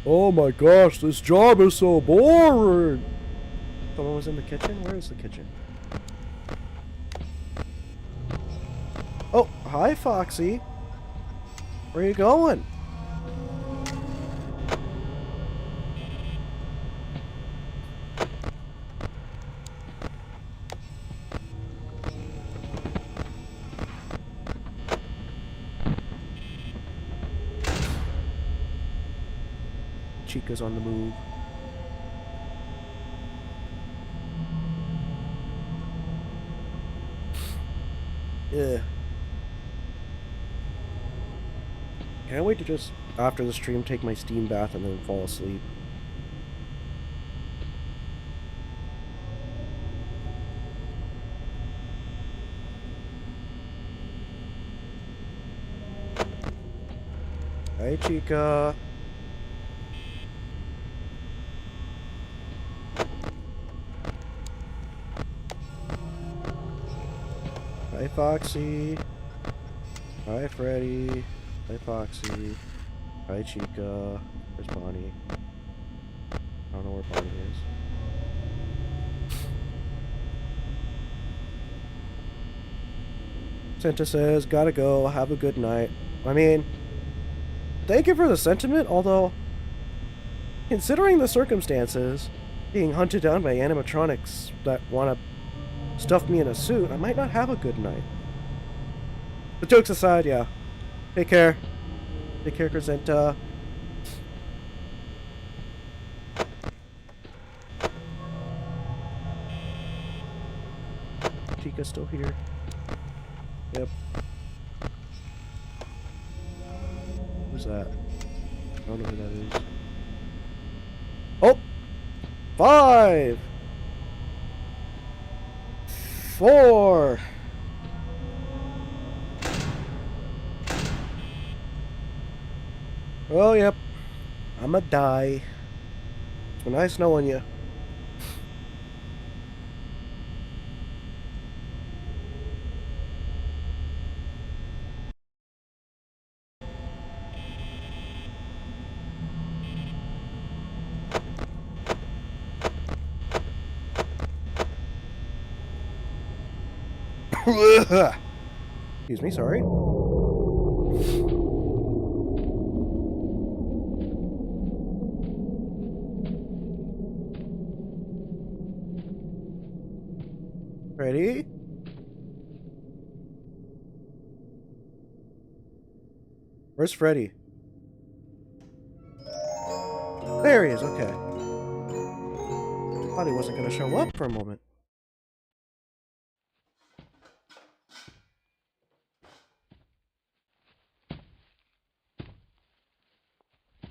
Oh my gosh, this job is so boring! Someone was in the kitchen? Where is the kitchen? Oh, hi Foxy! Where are you going? Chica's on the move. Yeah. Can't wait to just after the stream, take my steam bath, and then fall asleep. Hi, Chica. Hi, Foxy. Hi, Freddy. Hi, Foxy. Hi, Chica. Where's Bonnie? I don't know where Bonnie is. Santa says, gotta go. Have a good night. I mean, thank you for the sentiment, although, considering the circumstances, being hunted down by animatronics that want to stuff me in a suit, I might not have a good night. But jokes aside, yeah. Take care. Take care, Crescenta. Chica's still here. Yep. Who's that? I don't know who that is. Oh! 5! 4! Oh, yep. I'ma die. It's been nice knowing you. Excuse me, sorry. Ready? Where's Freddy? There he is, okay. Thought he wasn't gonna show up for a moment.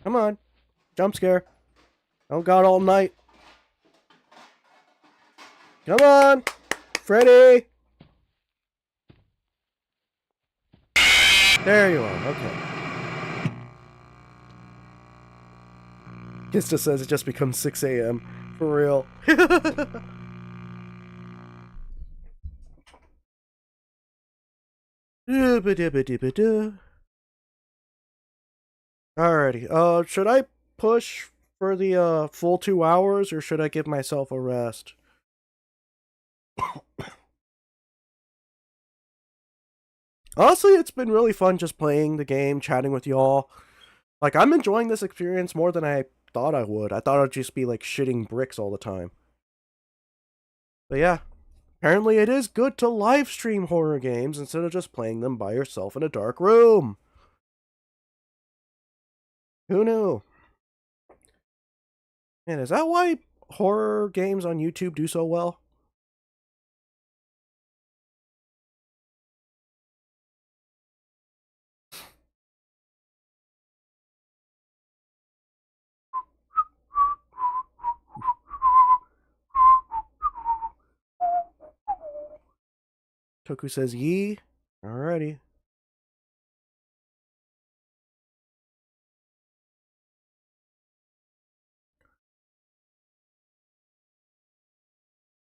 Come on. Jump scare. Oh god, all night. Come on! Freddy! There you are, okay. Kista says it just becomes 6 a.m. For real. Alrighty, should I push for the, full 2 hours, or should I give myself a rest? Honestly, it's been really fun just playing the game, chatting with y'all. Like, I'm enjoying this experience more than I thought I would. I thought I'd just be, like, shitting bricks all the time. But yeah, apparently it is good to live stream horror games instead of just playing them by yourself in a dark room. Who knew? And is that why horror games on YouTube do so well? Toku says yee. Alrighty.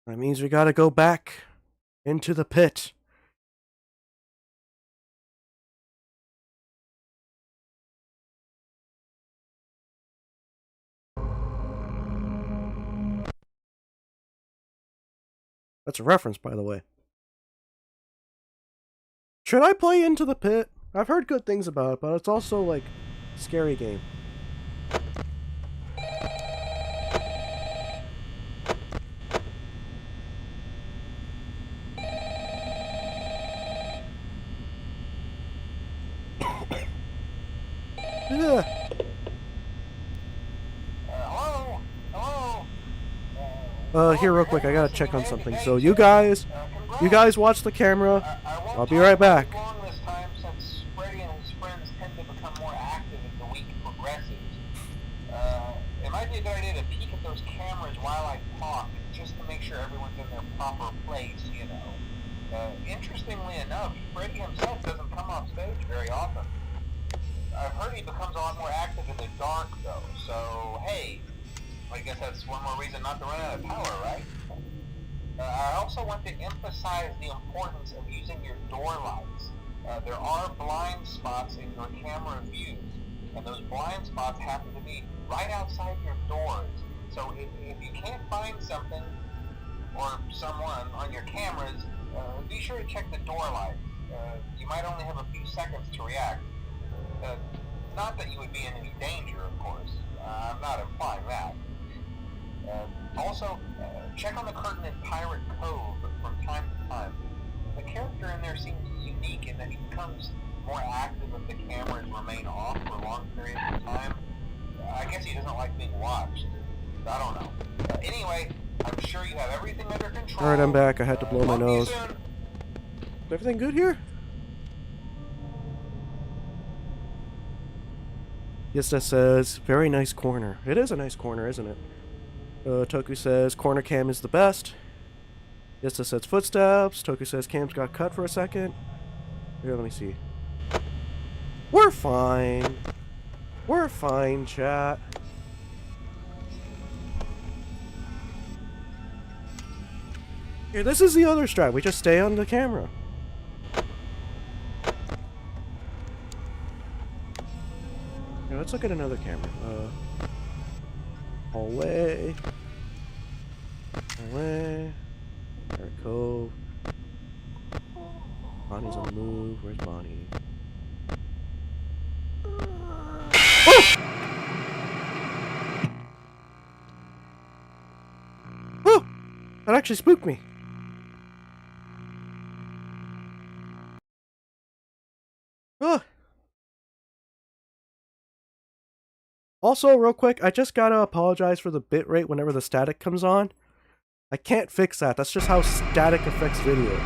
That means we gotta go back into the pit. That's a reference, by the way. Should I play Into the Pit? I've heard good things about it, but it's also, like, a scary game. Yeah. Here real quick, I gotta check on something. So you guys watch the camera. I'll be right back. Long this time since Freddy and his friends tend to become more active as the week progresses. It might be a good idea to peek at those cameras while I talk, just to make sure everyone's in their proper place, you know. Interestingly enough, Freddy himself doesn't come off stage very often. I've heard he becomes a lot more active in the dark, though, so hey, I guess that's one more reason not to run out of power, right? I also want to emphasize the importance of using your door lights. There are blind spots in your camera views, and those blind spots happen to be right outside your doors. So if you can't find something or someone on your cameras, be sure to check the door lights. You might only have a few seconds to react. Not that you would be in any danger, of course. I'm not implying that. Also, check on the curtain in Pirate Cove from time to time. The character in there seems unique in that he becomes more active if the cameras remain off for long periods of time. I guess he doesn't like being watched. I don't know. Anyway, I'm sure you have everything under control. Alright, I'm back. I had to blow my nose. Soon. Is everything good here? Yes, that says, very nice corner. It is a nice corner, isn't it? Toku says, corner cam is the best. Yes, that says footsteps. Toku says, cams got cut for a second. Here, let me see. We're fine. We're fine, chat. Here, this is the other strat. We just stay on the camera. Here, let's look at another camera. Hallway. Hallway. There, Cove. Bonnie's on the move. Where's Bonnie? Oh! Oh! That actually spooked me. Oh! Also, real quick, I just gotta apologize for the bitrate whenever the static comes on. I can't fix that. That's just how static affects videos.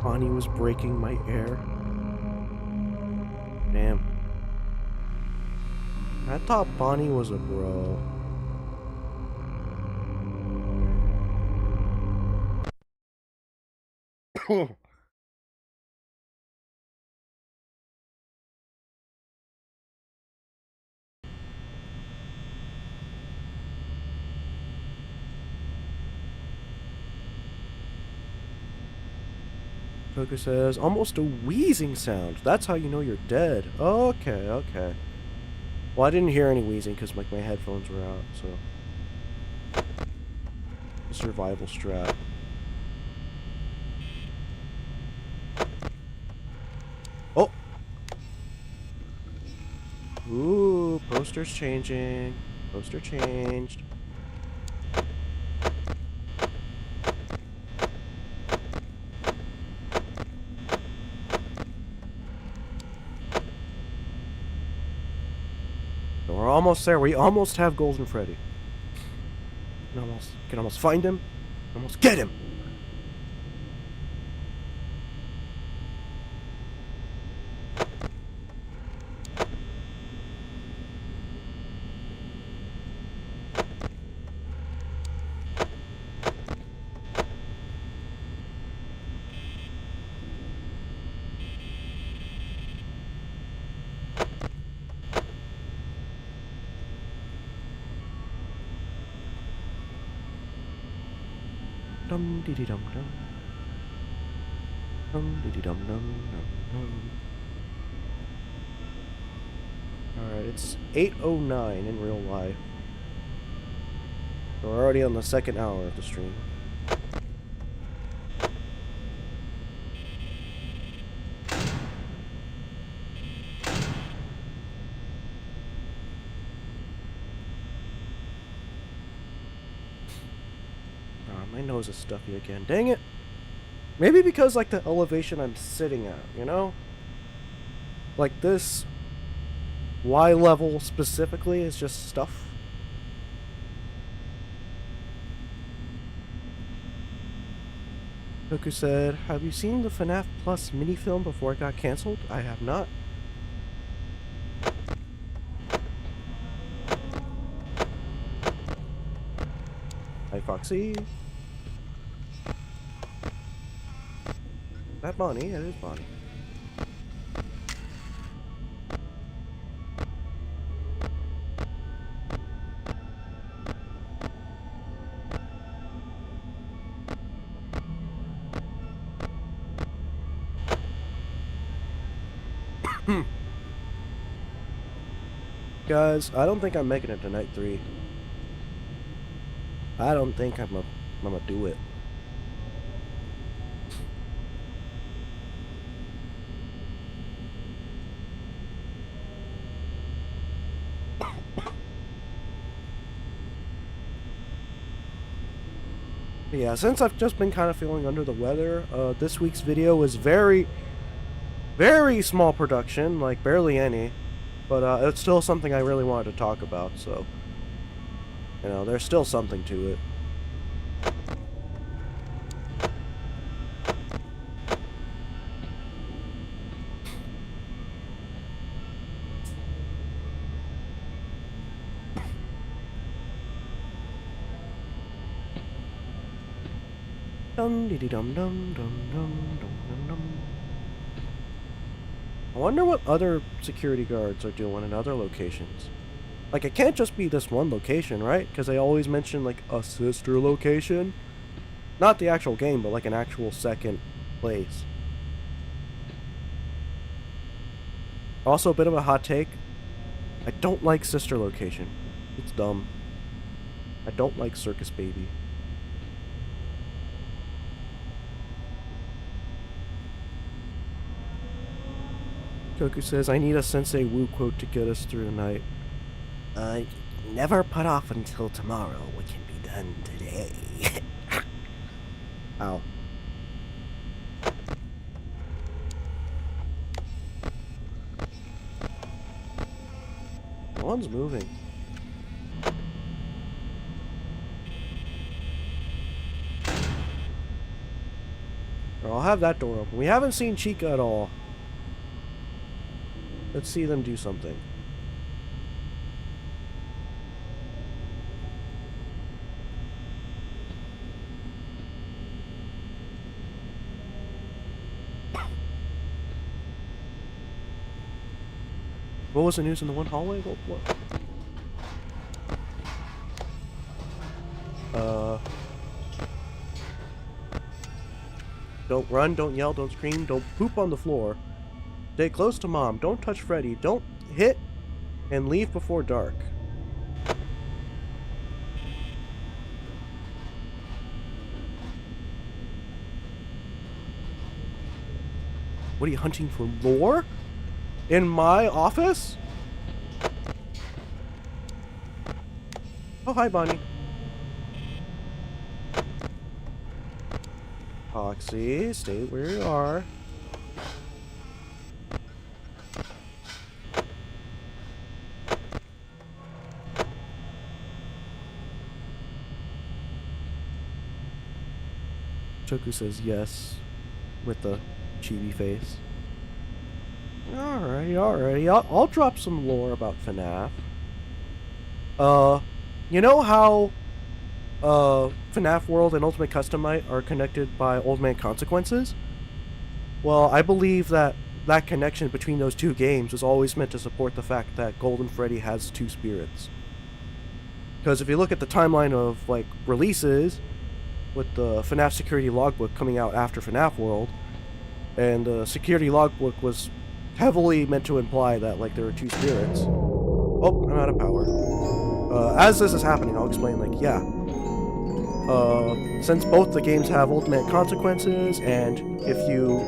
Bonnie was breaking my air. Damn. I thought Bonnie was a bro. Toku says, almost a wheezing sound. That's how you know you're dead. Okay, okay. Well, I didn't hear any wheezing because like my headphones were out, so. Survival strat. Oh! Ooh, poster's changing. Poster changed. We're almost there. We almost have Golden Freddy. Can almost find him. Almost get him. Dum dee dee dum dum. Dum dee dee dum dum dum dum. Alright, it's 8:09 in real life. We're already on the second hour of the stream. My nose is stuffy again. Dang it. Maybe because, like, the elevation I'm sitting at, you know? Like, this Y level specifically is just stuff. Goku said, have you seen the FNAF Plus mini-film before it got cancelled? I have not. Hi, Foxy. That Bonnie? It is Bonnie. Guys, I don't think I'm making it to night 3. I don't think I'm gonna do it. Yeah, since I've just been kind of feeling under the weather, this week's video was very small production, like barely any, but it's still something I really wanted to talk about, so, you know, there's still something to it. Dum dee dum dum dum dum dum dum. I wonder what other security guards are doing in other locations. Like, it can't just be this one location, right? Because they always mention, like, a sister location. Not the actual game, but, like, an actual second place. Also, a bit of a hot take. I don't like sister location. It's dumb. I don't like Circus Baby. Goku says, I need a Sensei Wu quote to get us through the night. Never put off until tomorrow what can be done today. Ow. No one's moving. I'll have that door open. We haven't seen Chica at all. Let's see them do something. What was the news in the one hallway? What? Don't run, don't yell, don't scream, don't poop on the floor. Stay close to Mom. Don't touch Freddy. Don't hit and leave before dark. What are you hunting for? Lore? In my office? Oh, hi, Bonnie. Foxy, stay where you are. Choku says yes with the chibi face. Alrighty. I'll drop some lore about FNAF. You know how FNAF World and Ultimate Customite are connected by Old Man Consequences? Well, I believe that connection between those two games was always meant to support the fact that Golden Freddy has two spirits. Because if you look at the timeline of, like, releases, with the FNAF Security Logbook coming out after FNAF World, and the Security Logbook was heavily meant to imply that, like, there were two spirits. Oh, I'm out of power. As this is happening, I'll explain, like, yeah. Since both the games have ultimate consequences, and if you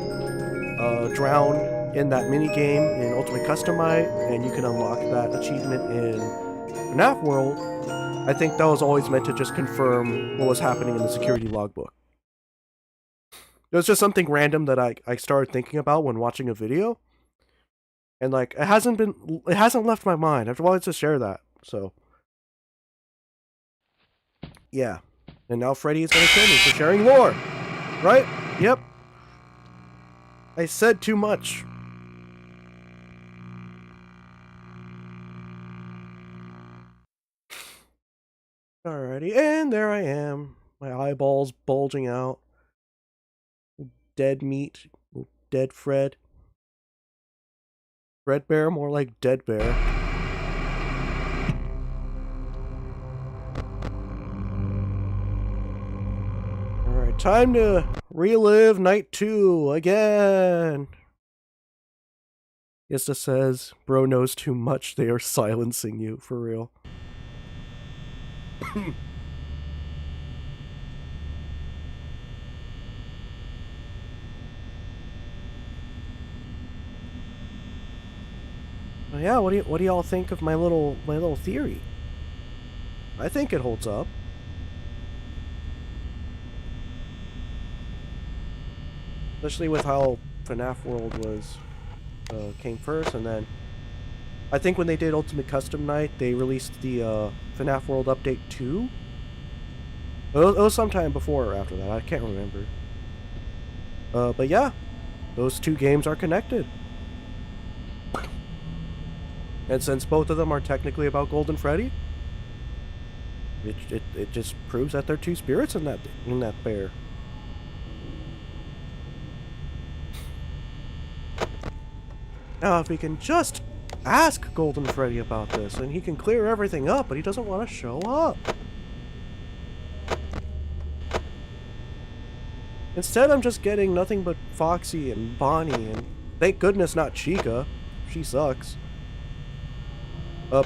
drown in that minigame in Ultimate Customite, and you can unlock that achievement in FNAF World, I think that was always meant to just confirm what was happening in the security logbook. It was just something random that I started thinking about when watching a video. And, like, it hasn't left my mind. I've wanted to share that, so. Yeah. And now Freddy is gonna kill me for sharing lore. Right? Yep. I said too much. Alrighty, and there I am. My eyeballs bulging out. Dead meat. Dead Fred. Fred Bear, more like Dead Bear. Alright, time to relive night 2 again. Ista says, bro knows too much, they are silencing you, for real. Well, yeah, what do y'all think of my little theory? I think it holds up. Especially with how FNAF World was came first, and then I think when they did Ultimate Custom Night, they released the FNAF World Update 2. It was sometime before or after that, I can't remember. But yeah, those two games are connected. And since both of them are technically about Golden Freddy, it just proves that there are two spirits in that bear. Now, if we can just ask Golden Freddy about this, and he can clear everything up, but he doesn't want to show up. Instead, I'm just getting nothing but Foxy and Bonnie, and thank goodness not Chica. She sucks.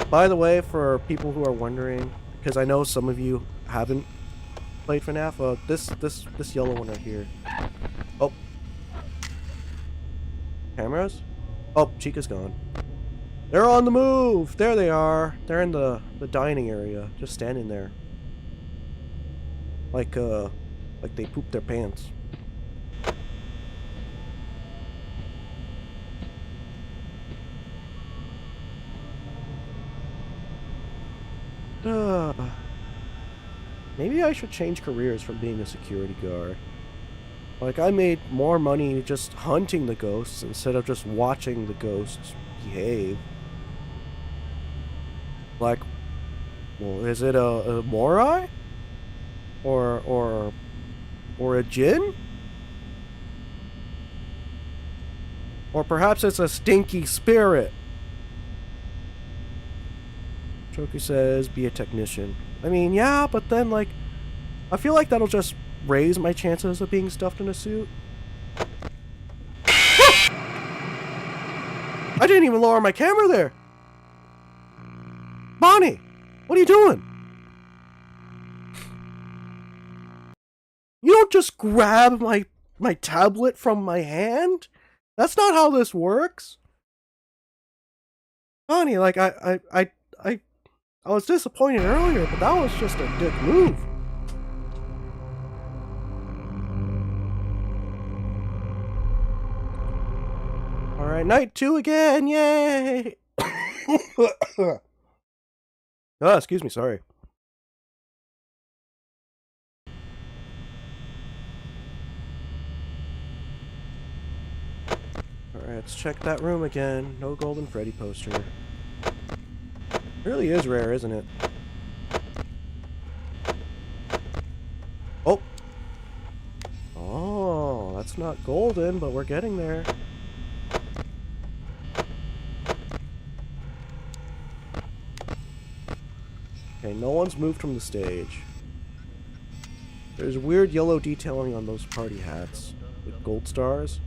By the way, for people who are wondering, because I know some of you haven't played FNAF, this yellow one right here. Oh. Cameras? Oh, Chica's gone. They're on the move! There they are! They're in the dining area, just standing there. Like they pooped their pants. Maybe I should change careers from being a security guard. Like, I made more money just hunting the ghosts instead of just watching the ghosts behave. Like, well, is it a Morai? Or a Djinn? Or perhaps it's a stinky spirit? Choku says, be a technician. I mean, yeah, but then, like, I feel like that'll just raise my chances of being stuffed in a suit. I didn't even lower my camera there. Bonnie, what are you doing? You don't just grab my tablet from my hand? That's not how this works. Bonnie, like, I was disappointed earlier, but that was just a dick move. Alright, night 2 again, yay! Oh, excuse me, sorry. Alright, let's check that room again. No Golden Freddy poster. Really is rare, isn't it? Oh! Oh, that's not golden, but we're getting there. Okay, no one's moved from the stage. There's weird yellow detailing on those party hats with gold stars.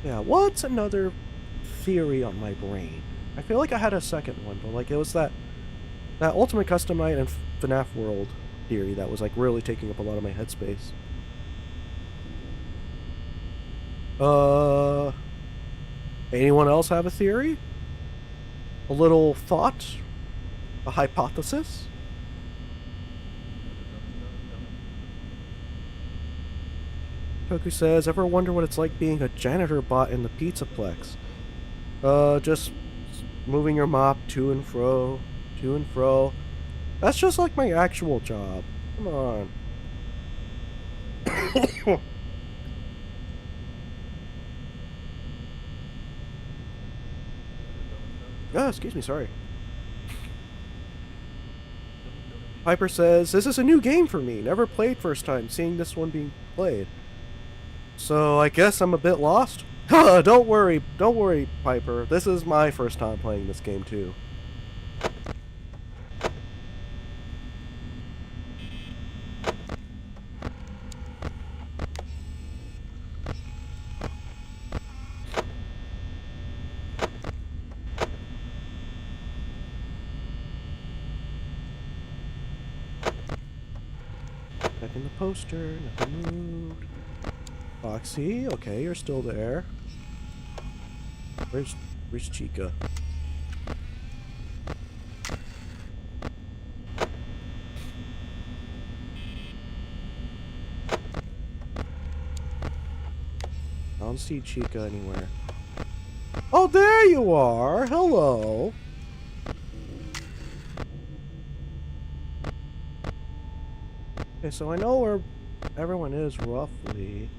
Yeah, what's another theory on my brain? I feel like I had a second one, but like it was that Ultimate Custom Night and FNAF World theory that was like really taking up a lot of my headspace. Anyone else have a theory? A little thought? A hypothesis? Toku says, ever wonder what it's like being a janitor bot in the Pizzaplex? Just moving your mop to and fro, to and fro. That's just like my actual job. Come on. Oh, excuse me, sorry. Piper says, this is a new game for me. Never played first time, seeing this one being played. So, I guess I'm a bit lost? Don't worry, Piper. This is my first time playing this game, too. Back in the poster, nothing moved. Foxy, okay, you're still there. Where's Chica? I don't see Chica anywhere. Oh, there you are! Hello! Okay, so I know where everyone is roughly.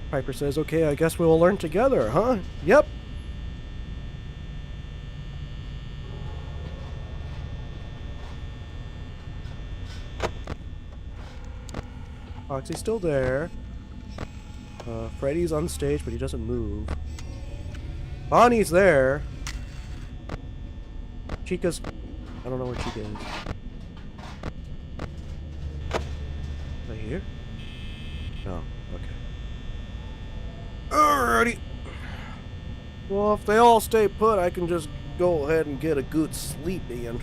Piper says, okay, I guess we will learn together, huh? Yep. Foxy's still there. Freddy's on stage, but he doesn't move. Bonnie's there. Chica's... I don't know where Chica is. Is I here? No. Okay. Alrighty. Well, if they all stay put, I can just go ahead and get a good sleep in.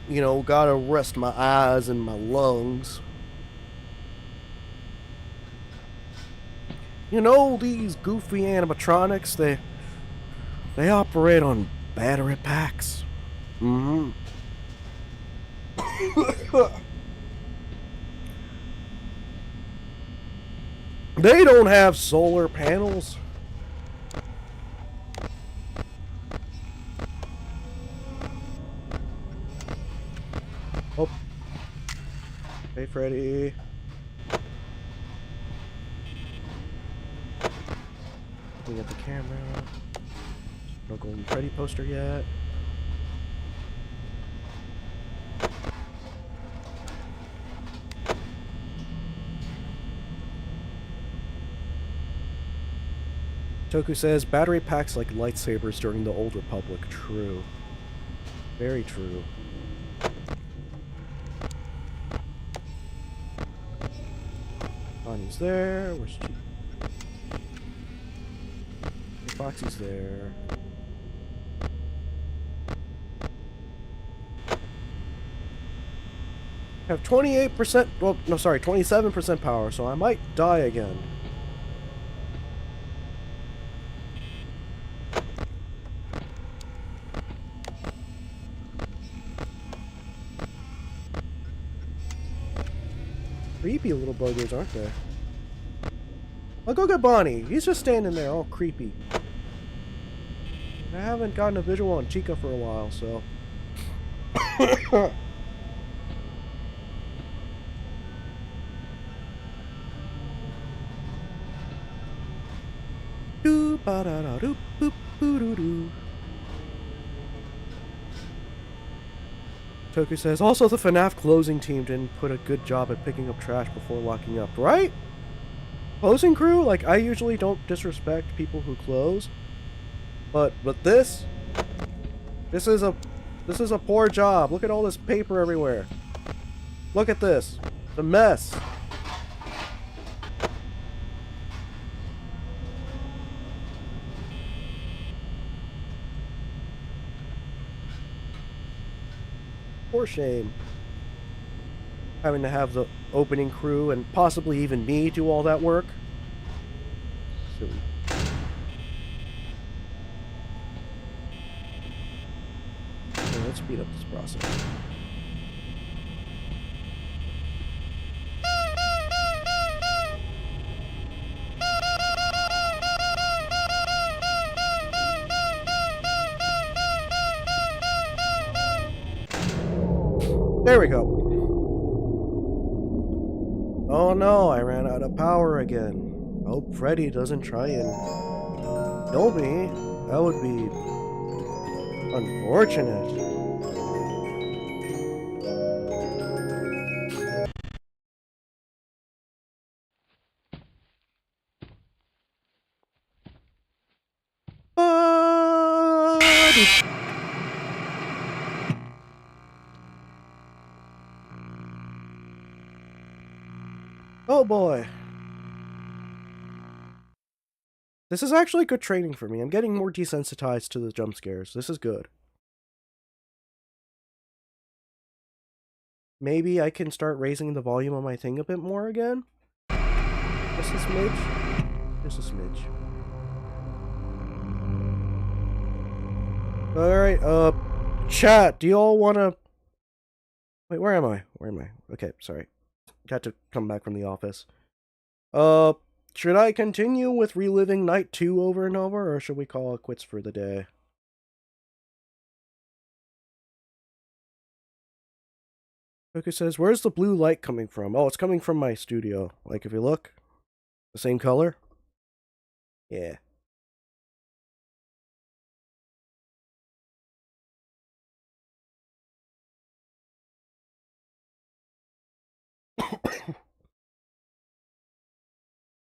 You know, gotta rest my eyes and my lungs. You know, these goofy animatronics, they operate on battery packs. Mm-hmm. They don't have solar panels. Oh. Hey, Freddy. Looking at the camera. No Golden Freddy poster yet. Toku says, battery packs like lightsabers during the Old Republic. True. Very true. Bonnie's there. Where's she? Foxy's there. I have 28%, well, no, sorry, 27% power, so I might die again. Creepy little buggers, aren't they? I'll go get Bonnie. He's just standing there all creepy. I haven't gotten a visual on Chica for a while, so... Doo ba da da doo boop boo doo doo. Toku says, also the FNAF closing team didn't put a good job at picking up trash before locking up, right? Closing crew? Like, I usually don't disrespect people who close. But this is a poor job. Look at all this paper everywhere. Look at this. It's a mess. For shame. having to have the opening crew and possibly even me do all that work. Silly. Okay, let's speed up this process. There we go. Oh no, I ran out of power again. Hope Freddy doesn't try and kill me. That would be unfortunate. Oh boy. This is actually good training for me. I'm getting more desensitized to the jump scares. This is good. Maybe I can start raising the volume on my thing a bit more again? Just a smidge? Just a smidge. Alright, chat, do you all wanna... Wait, where am I? Where am I? Okay, sorry. Got to come back from the office. Should I continue with reliving night 2 over and over, or should we call it quits for the day? Coco says, where's the blue light coming from? Oh, it's coming from my studio. Like, if you look, the same color. Yeah.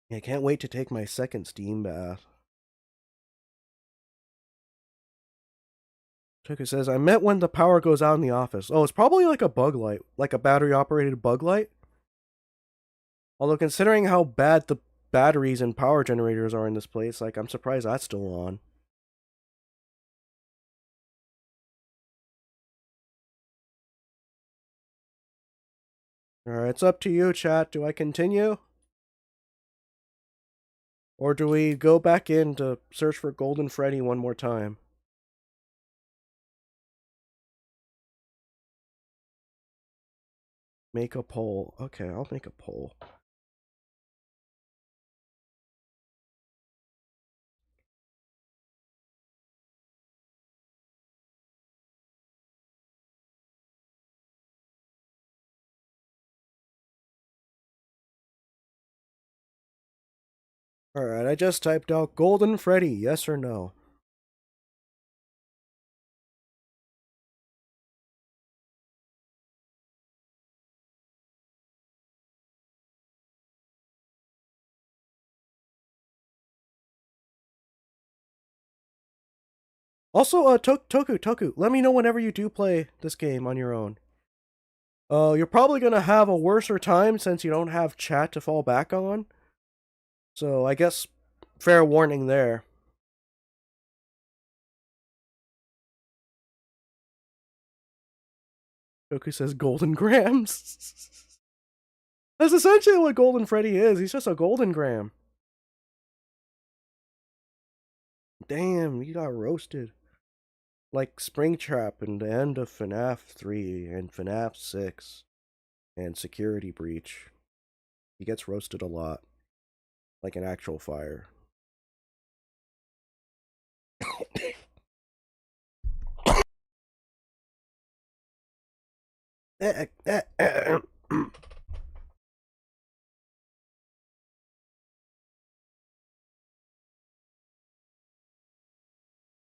I can't wait to take my second steam bath. Tuka says, I meant when the power goes out in the office. Oh, it's probably like a bug light. Like a battery-operated bug light. Although considering how bad the batteries and power generators are in this place, like, I'm surprised that's still on. Alright, it's up to you, chat. Do I continue? Or do we go back in to search for Golden Freddy one more time? Make a poll. Okay, I'll make a poll. Alright, I just typed out Golden Freddy, yes or no. Also, Toku, let me know whenever you do play this game on your own. You're probably gonna have a worser time since you don't have chat to fall back on. So, I guess, fair warning there. Toku says Golden Grams. That's essentially what Golden Freddy is. He's just a Golden Gram. Damn, you got roasted. Like Springtrap and the end of FNAF 3 and FNAF 6 and Security Breach. He gets roasted a lot. Like an actual fire.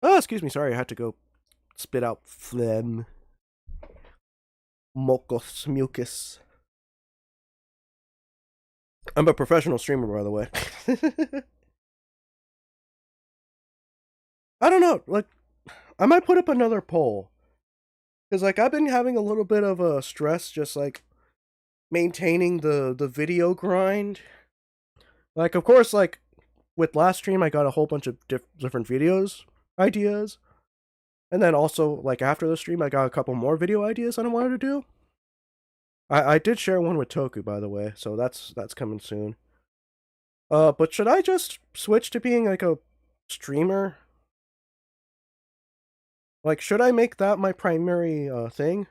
Oh, excuse me, sorry, I had to go spit out phlegm. Mokos mucus. I'm a professional streamer, by the way. I don't know, like, I might put up another poll. Because, like, I've been having a little bit of a stress just, like, maintaining the video grind. Like, of course, like, with last stream, I got a whole bunch of different videos, ideas. And then also, like, after the stream, I got a couple more video ideas that I wanted to do. I did share one with Toku, by the way, so that's coming soon. But should I just switch to being like a streamer? Like, should I make that my primary thing?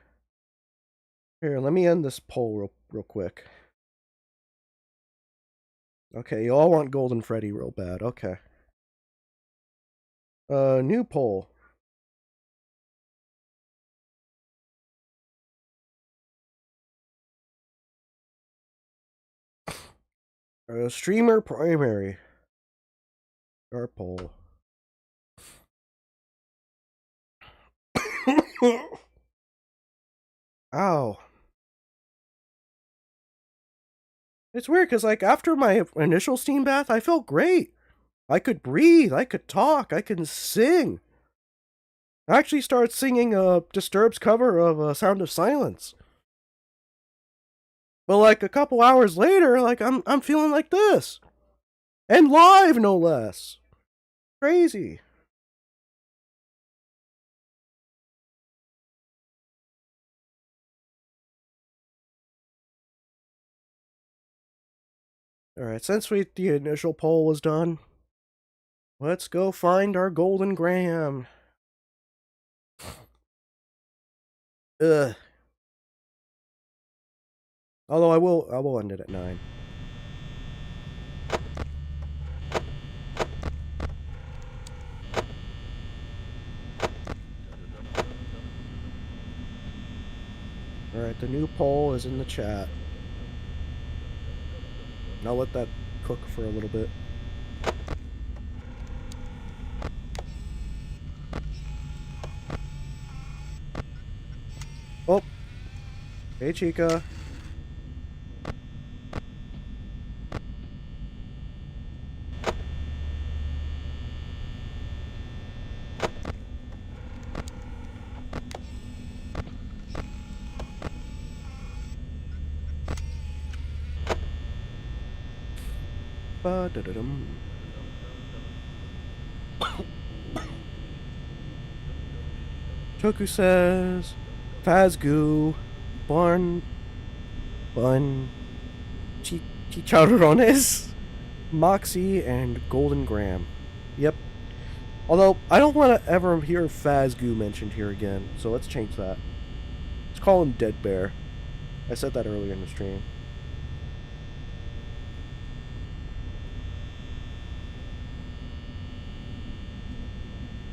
Here, let me end this poll real quick. Okay, you all want Golden Freddy real bad. Okay. New poll. Streamer primary. Our poll. Ow. It's weird because, like, after my initial steam bath, I felt great. I could breathe, I could talk, I can sing. I actually started singing Disturbed's cover of Sound of Silence. But like a couple hours later, like I'm feeling like this. And live no less. Crazy. Alright, since the initial poll was done, let's go find our golden gram. Ugh. Although I will end it at 9. Alright, the new poll is in the chat. I'll let that cook for a little bit. Oh! Hey, Chica. Ba-da-da-dum. Toku says, Fazgoo, Bun, Chicharrones, Moxie, and Golden Graham. Yep. Although, I don't want to ever hear Fazgoo mentioned here again, so let's change that. Let's call him Dead Bear. I said that earlier in the stream.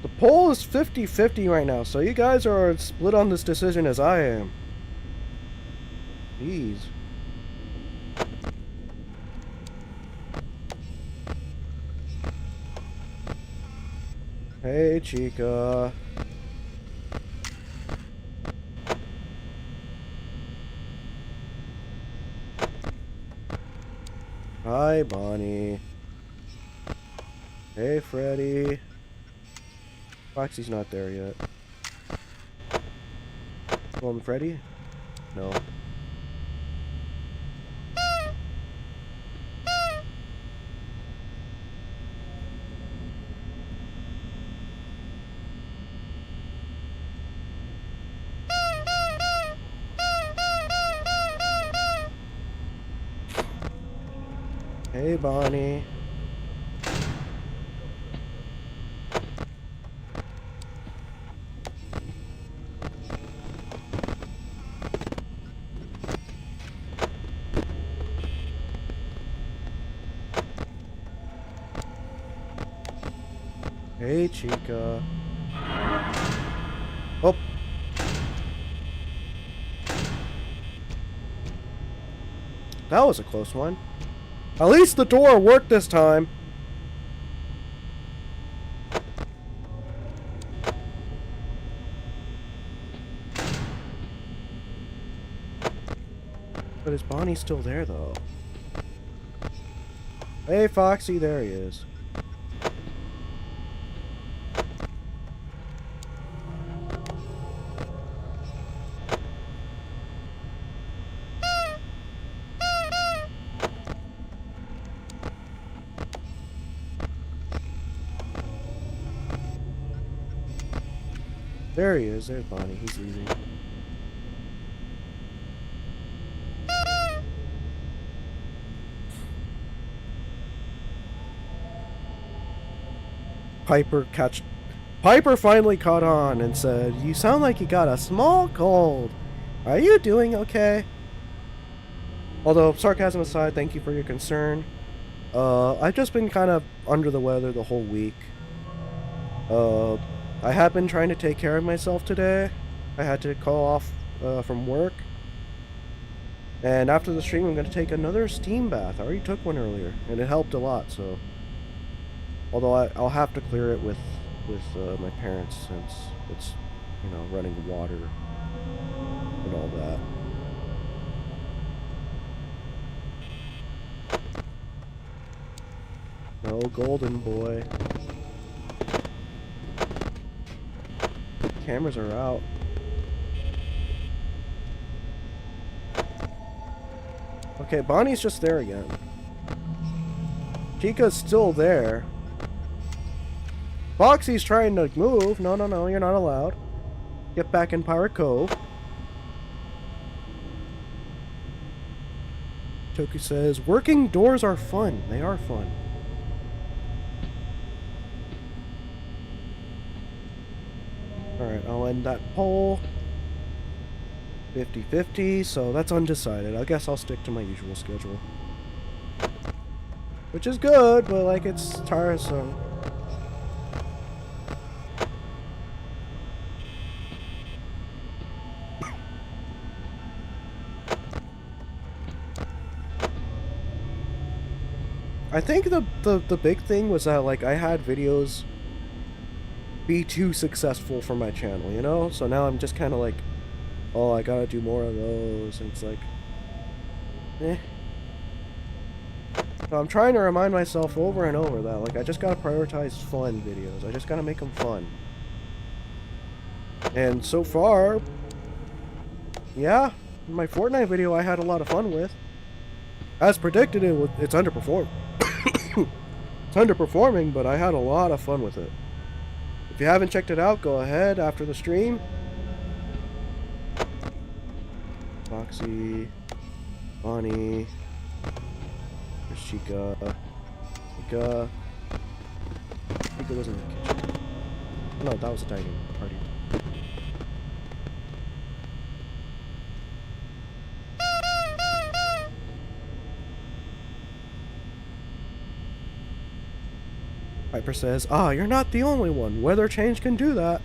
The poll is 50-50 right now, so you guys are as split on this decision as I am. Jeez. Hey, Chica. Hi, Bonnie. Hey, Freddy. Foxy's not there yet. Well, Freddy? No. Hey, Bonnie. Hey, Chica. Oh. That was a close one. At least the door worked this time. But is Bonnie still there, though? Hey, Foxy, there he is. There he is. There's Bonnie. He's leaving. Piper finally caught on and said, "You sound like you got a small cold. Are you doing okay?" Although, sarcasm aside, thank you for your concern. I've just been kind of under the weather the whole week. I have been trying to take care of myself today. I had to call off from work. And after the stream, I'm going to take another steam bath. I already took one earlier, and it helped a lot, so... Although I'll have to clear it with my parents, since it's, you know, running water and all that. No, golden boy. Cameras are out. Okay, Bonnie's just there again. Chica's still there. Foxy's trying to move. No, no, no, you're not allowed. Get back in Pirate Cove. Toku says, working doors are fun. They are fun. Alright, I'll end that poll. 50-50, so that's undecided. I guess I'll stick to my usual schedule. Which is good, but like it's tiresome. I think the big thing was that like I had videos be too successful for my channel, you know? So now I'm just kind of like, oh, I gotta do more of those, and it's like, eh. So I'm trying to remind myself over and over that, like, I just gotta prioritize fun videos. I just gotta make them fun. And so far, yeah, my Fortnite video I had a lot of fun with. As predicted, it's underperformed. It's underperforming, but I had a lot of fun with it. If you haven't checked it out, go ahead after the stream. Foxy, Bonnie, there's Chica. Chica was in the kitchen. No, that was a dining party. Piper says, "Ah, you're not the only one. Weather change can do that."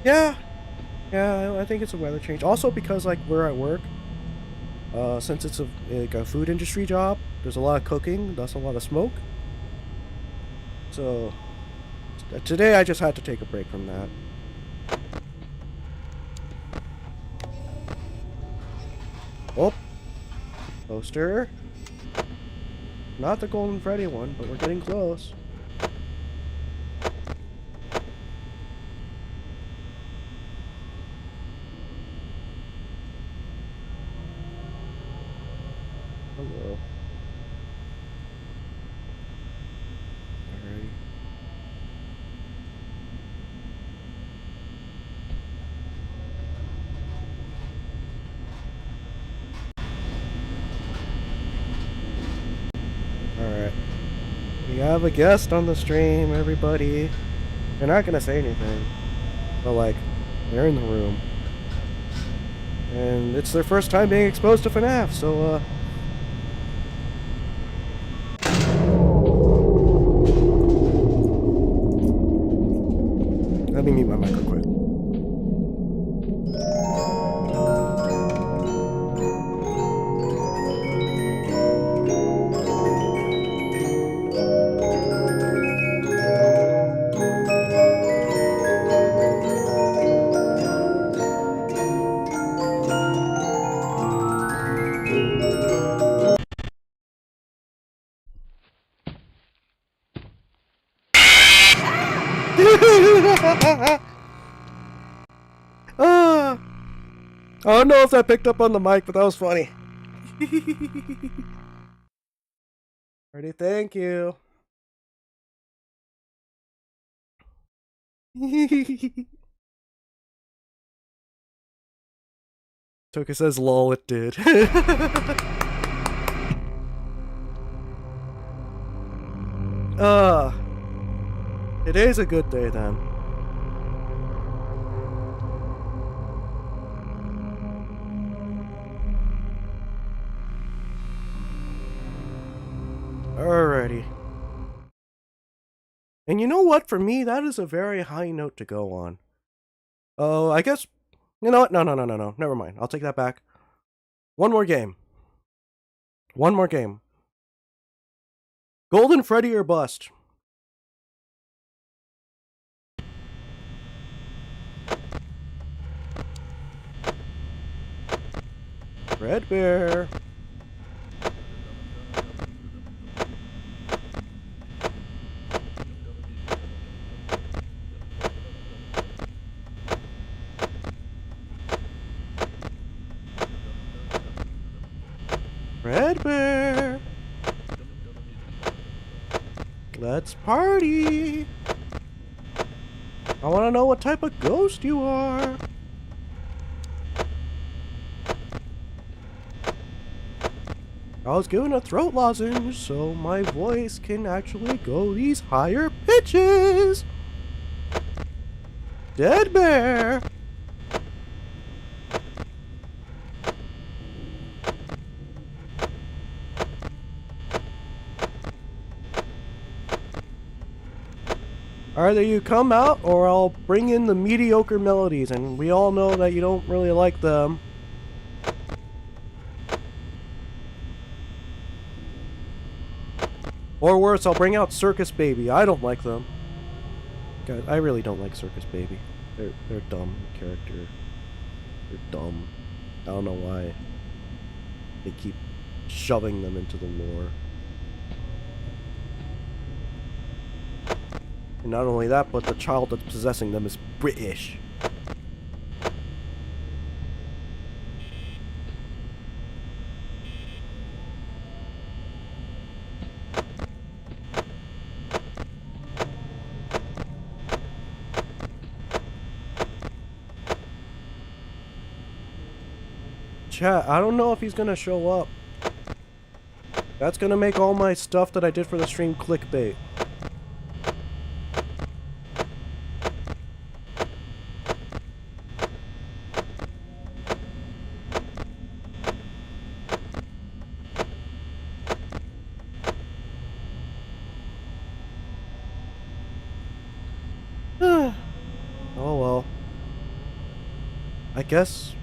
Yeah, I think it's a weather change. Also because like where I work, since it's like a food industry job, there's a lot of cooking, thus a lot of smoke. So today I just had to take a break from that. Oh, poster. Not the Golden Freddy one, but we're getting close. Hello. Alrighty. Alright. We have a guest on the stream, everybody. They're not gonna say anything. But like, they're in the room. And it's their first time being exposed to FNAF, so let me mute my mic real quick. I don't know if that picked up on the mic, but that was funny. Alrighty, thank you. Toka says, lol, it did. Today's a good day then. Alrighty. And you know what? For me, that is a very high note to go on. Oh, I guess... You know what? No. Never mind. I'll take that back. One more game. One more game. Golden Freddy or bust. Red Bear. Red Bear. Let's party. I want to know what type of ghost you are. I was given a throat lozenge so my voice can actually go these higher pitches. Dead Bear. Either you come out or I'll bring in the mediocre melodies, and we all know that you don't really like them. Or worse, I'll bring out Circus Baby. I don't like them. Guys, I really don't like Circus Baby. They're dumb character. They're dumb. I don't know why they keep shoving them into the lore. And not only that, but the child that's possessing them is British. Chat, I don't know if he's gonna show up. That's gonna make all my stuff that I did for the stream clickbait. Oh well. I guess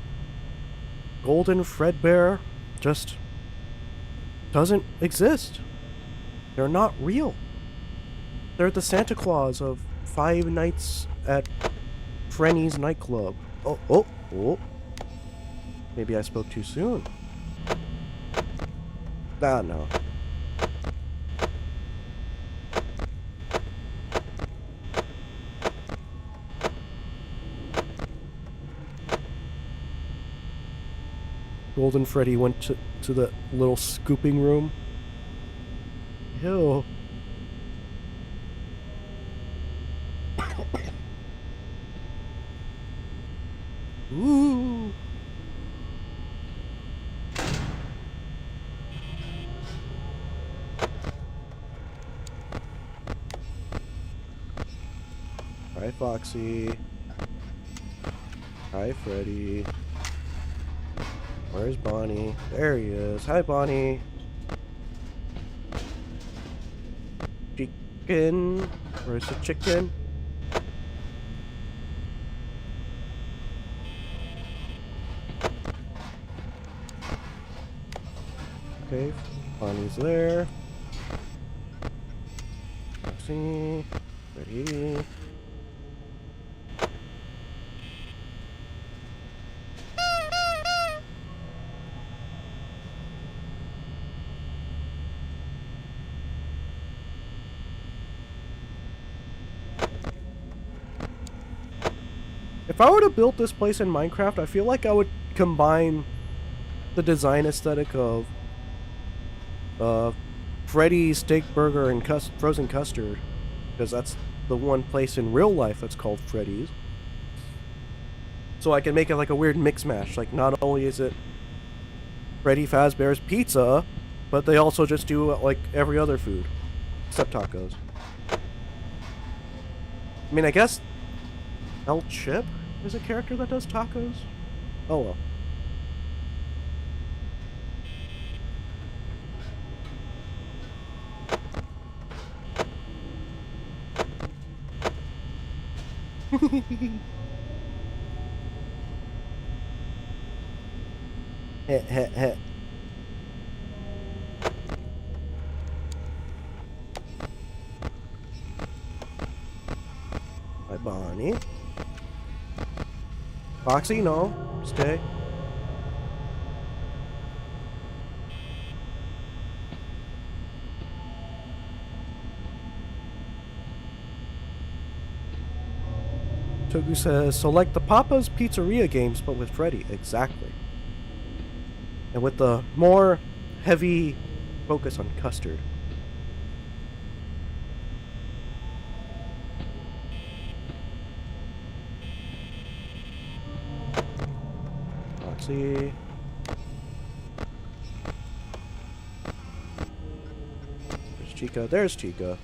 Golden Fredbear just doesn't exist. They're not real. They're the Santa Claus of Five Nights at Frenny's nightclub. Oh. Maybe I spoke too soon. Ah, no. Golden Freddy went to the little scooping room. Ew. Ooh. Hi, Foxy. Hi, Freddy. Where's Bonnie? There he is. Hi, Bonnie. Chicken. Where's the chicken? Okay, Bonnie's there. Foxy. Ready. If I were to build this place in Minecraft, I feel like I would combine the design aesthetic of Freddy's Steak Burger and Frozen Custard, because that's the one place in real life that's called Freddy's. So I can make it like a weird mix mash. Like, not only is it Freddy Fazbear's Pizza, but they also just do like every other food except tacos. I mean, I guess El Chip is a character that does tacos? Oh well. Heh heh heh. Bye, Bonnie. Foxy, no. Stay. Togu says, so like the Papa's Pizzeria games, but with Freddy. Exactly. And with the more heavy focus on custard. Foxy. There's Chica. There's Chica.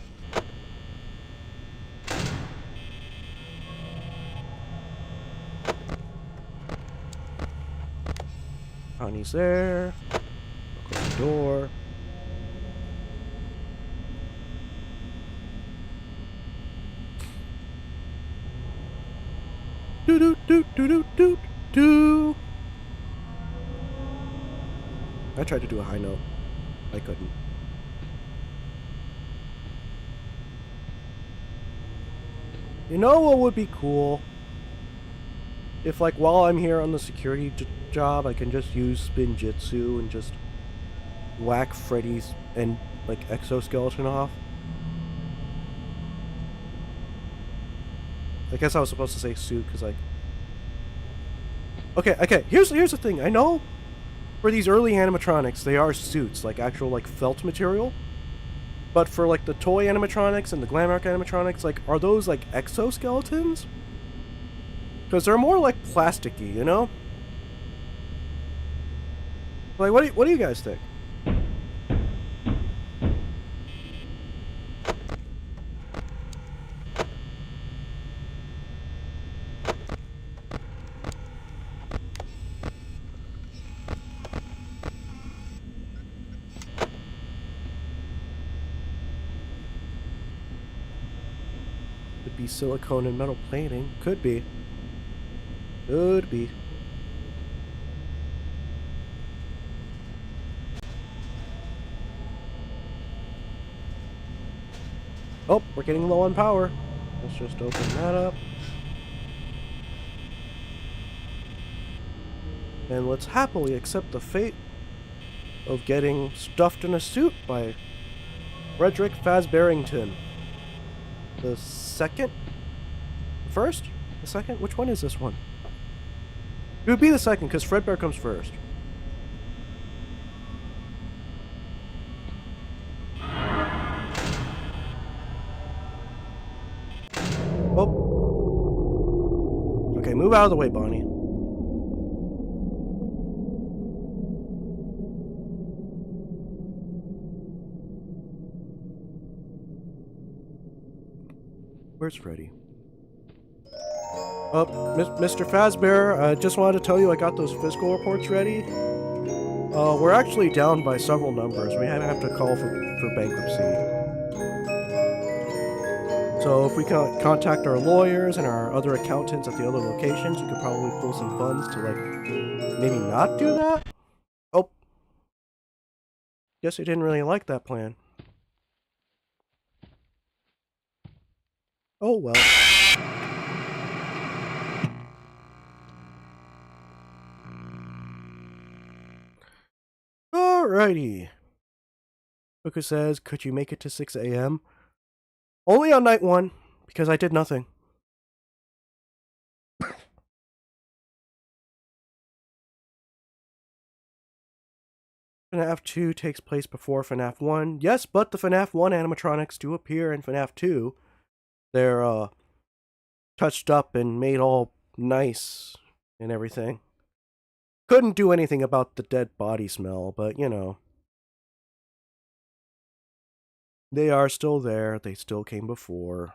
Honey's there. Close the door. Doo doo doo doo doo doo doo. I tried to do a high note. I couldn't. You know what would be cool? If, like, while I'm here on the security job, I can just use Spin Jitsu and just whack Freddy's and, like, exoskeleton off. I guess I was supposed to say suit, because, like... Okay, here's the thing. I know for these early animatronics, they are suits, like, actual, like, felt material. But for, like, the toy animatronics and the glam rock animatronics, like, are those, like, exoskeletons? Because they're more, like, plasticky, you know? Like, what do you guys think? Could be silicone and metal plating. Could be. Could be. Oh, we're getting low on power. Let's just open that up. And let's happily accept the fate of getting stuffed in a suit by Frederick Fazberington. The second? First? The second? Which one is this one? It would be the second, because Fredbear comes first. Oh. Okay, move out of the way, Bonnie. Where's Freddy? Oh, Mr. Fazbear, I just wanted to tell you I got those fiscal reports ready. We're actually down by several numbers. We have to call for bankruptcy. So if we can contact our lawyers and our other accountants at the other locations, we could probably pull some funds to, like, maybe not do that? Oh. Guess he didn't really like that plan. Oh well. Alrighty. Booker says, could you make it to 6 a.m.? Only on night 1, because I did nothing. FNAF 2 takes place before FNAF 1. Yes, but the FNAF 1 animatronics do appear in FNAF 2. They're, touched up and made all nice and everything. Couldn't do anything about the dead body smell, but, you know. They are still there. They still came before.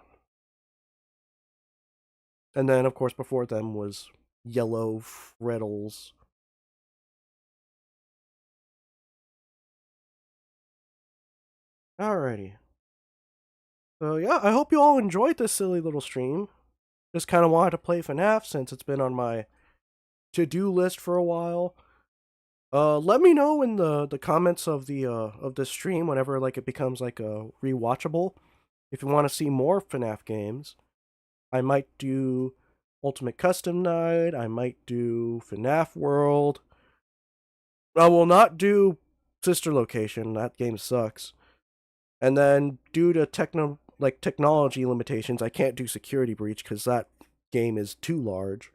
And then, of course, before them was Yellow Frittles. Alrighty. So yeah, I hope you all enjoyed this silly little stream. Just kind of wanted to play FNAF since it's been on my to-do list for a while. Let me know in the comments of this stream whenever like it becomes like a rewatchable. If you want to see more FNAF games, I might do Ultimate Custom Night. I might do FNAF World. I will not do Sister Location. That game sucks. And then due to technology limitations, I can't do Security Breach because that game is too large.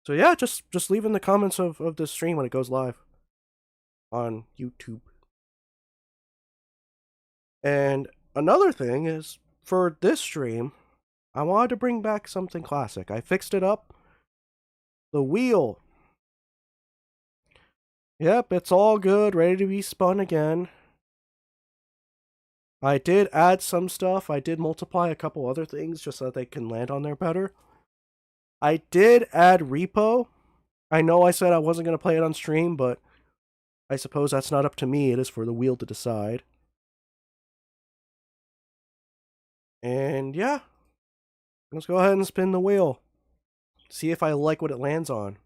So yeah, just leave in the comments of this stream when it goes live on YouTube. And another thing is, for this stream, I wanted to bring back something classic. I fixed it up. The wheel. Yep, it's all good, ready to be spun again. I did add some stuff. I did multiply a couple other things just so that they can land on there better. I did add repo. I know I said I wasn't going to play it on stream, but I suppose that's not up to me. It is for the wheel to decide. And yeah, let's go ahead and spin the wheel. See if I like what it lands on.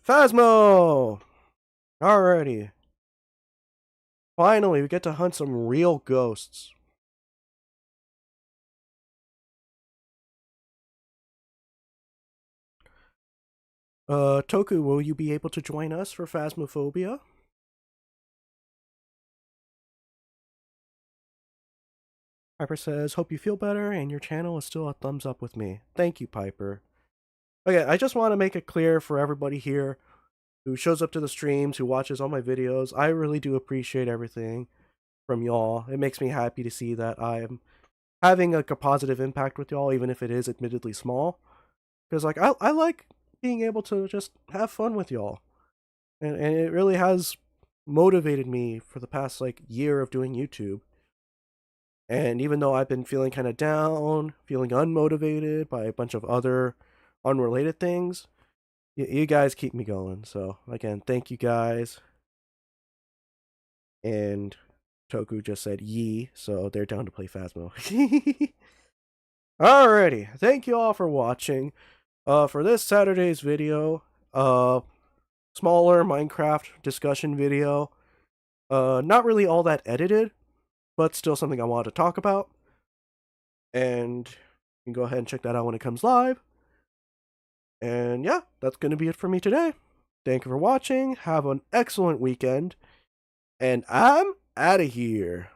Phasmo! Alrighty. Finally, we get to hunt some real ghosts. Toku, will you be able to join us for Phasmophobia? Piper says, hope you feel better and your channel is still a thumbs up with me. Thank you, Piper. Okay, I just want to make it clear for everybody here who shows up to the streams, who watches all my videos. I really do appreciate everything from y'all. It makes me happy to see that I'm having like a positive impact with y'all, even if it is admittedly small. Because like I like being able to just have fun with y'all. And it really has motivated me for the past like year of doing YouTube. And even though I've been feeling kind of down, feeling unmotivated by a bunch of other unrelated things, you guys keep me going. So again, thank you guys. And Toku just said yee, so they're down to play Phasmo. Alrighty, thank you all for watching. For this Saturday's video, smaller Minecraft discussion video. Not really all that edited, but still something I wanted to talk about. And you can go ahead and check that out when it comes live. And yeah, that's going to be it for me today. Thank you for watching. Have an excellent weekend. And I'm out of here.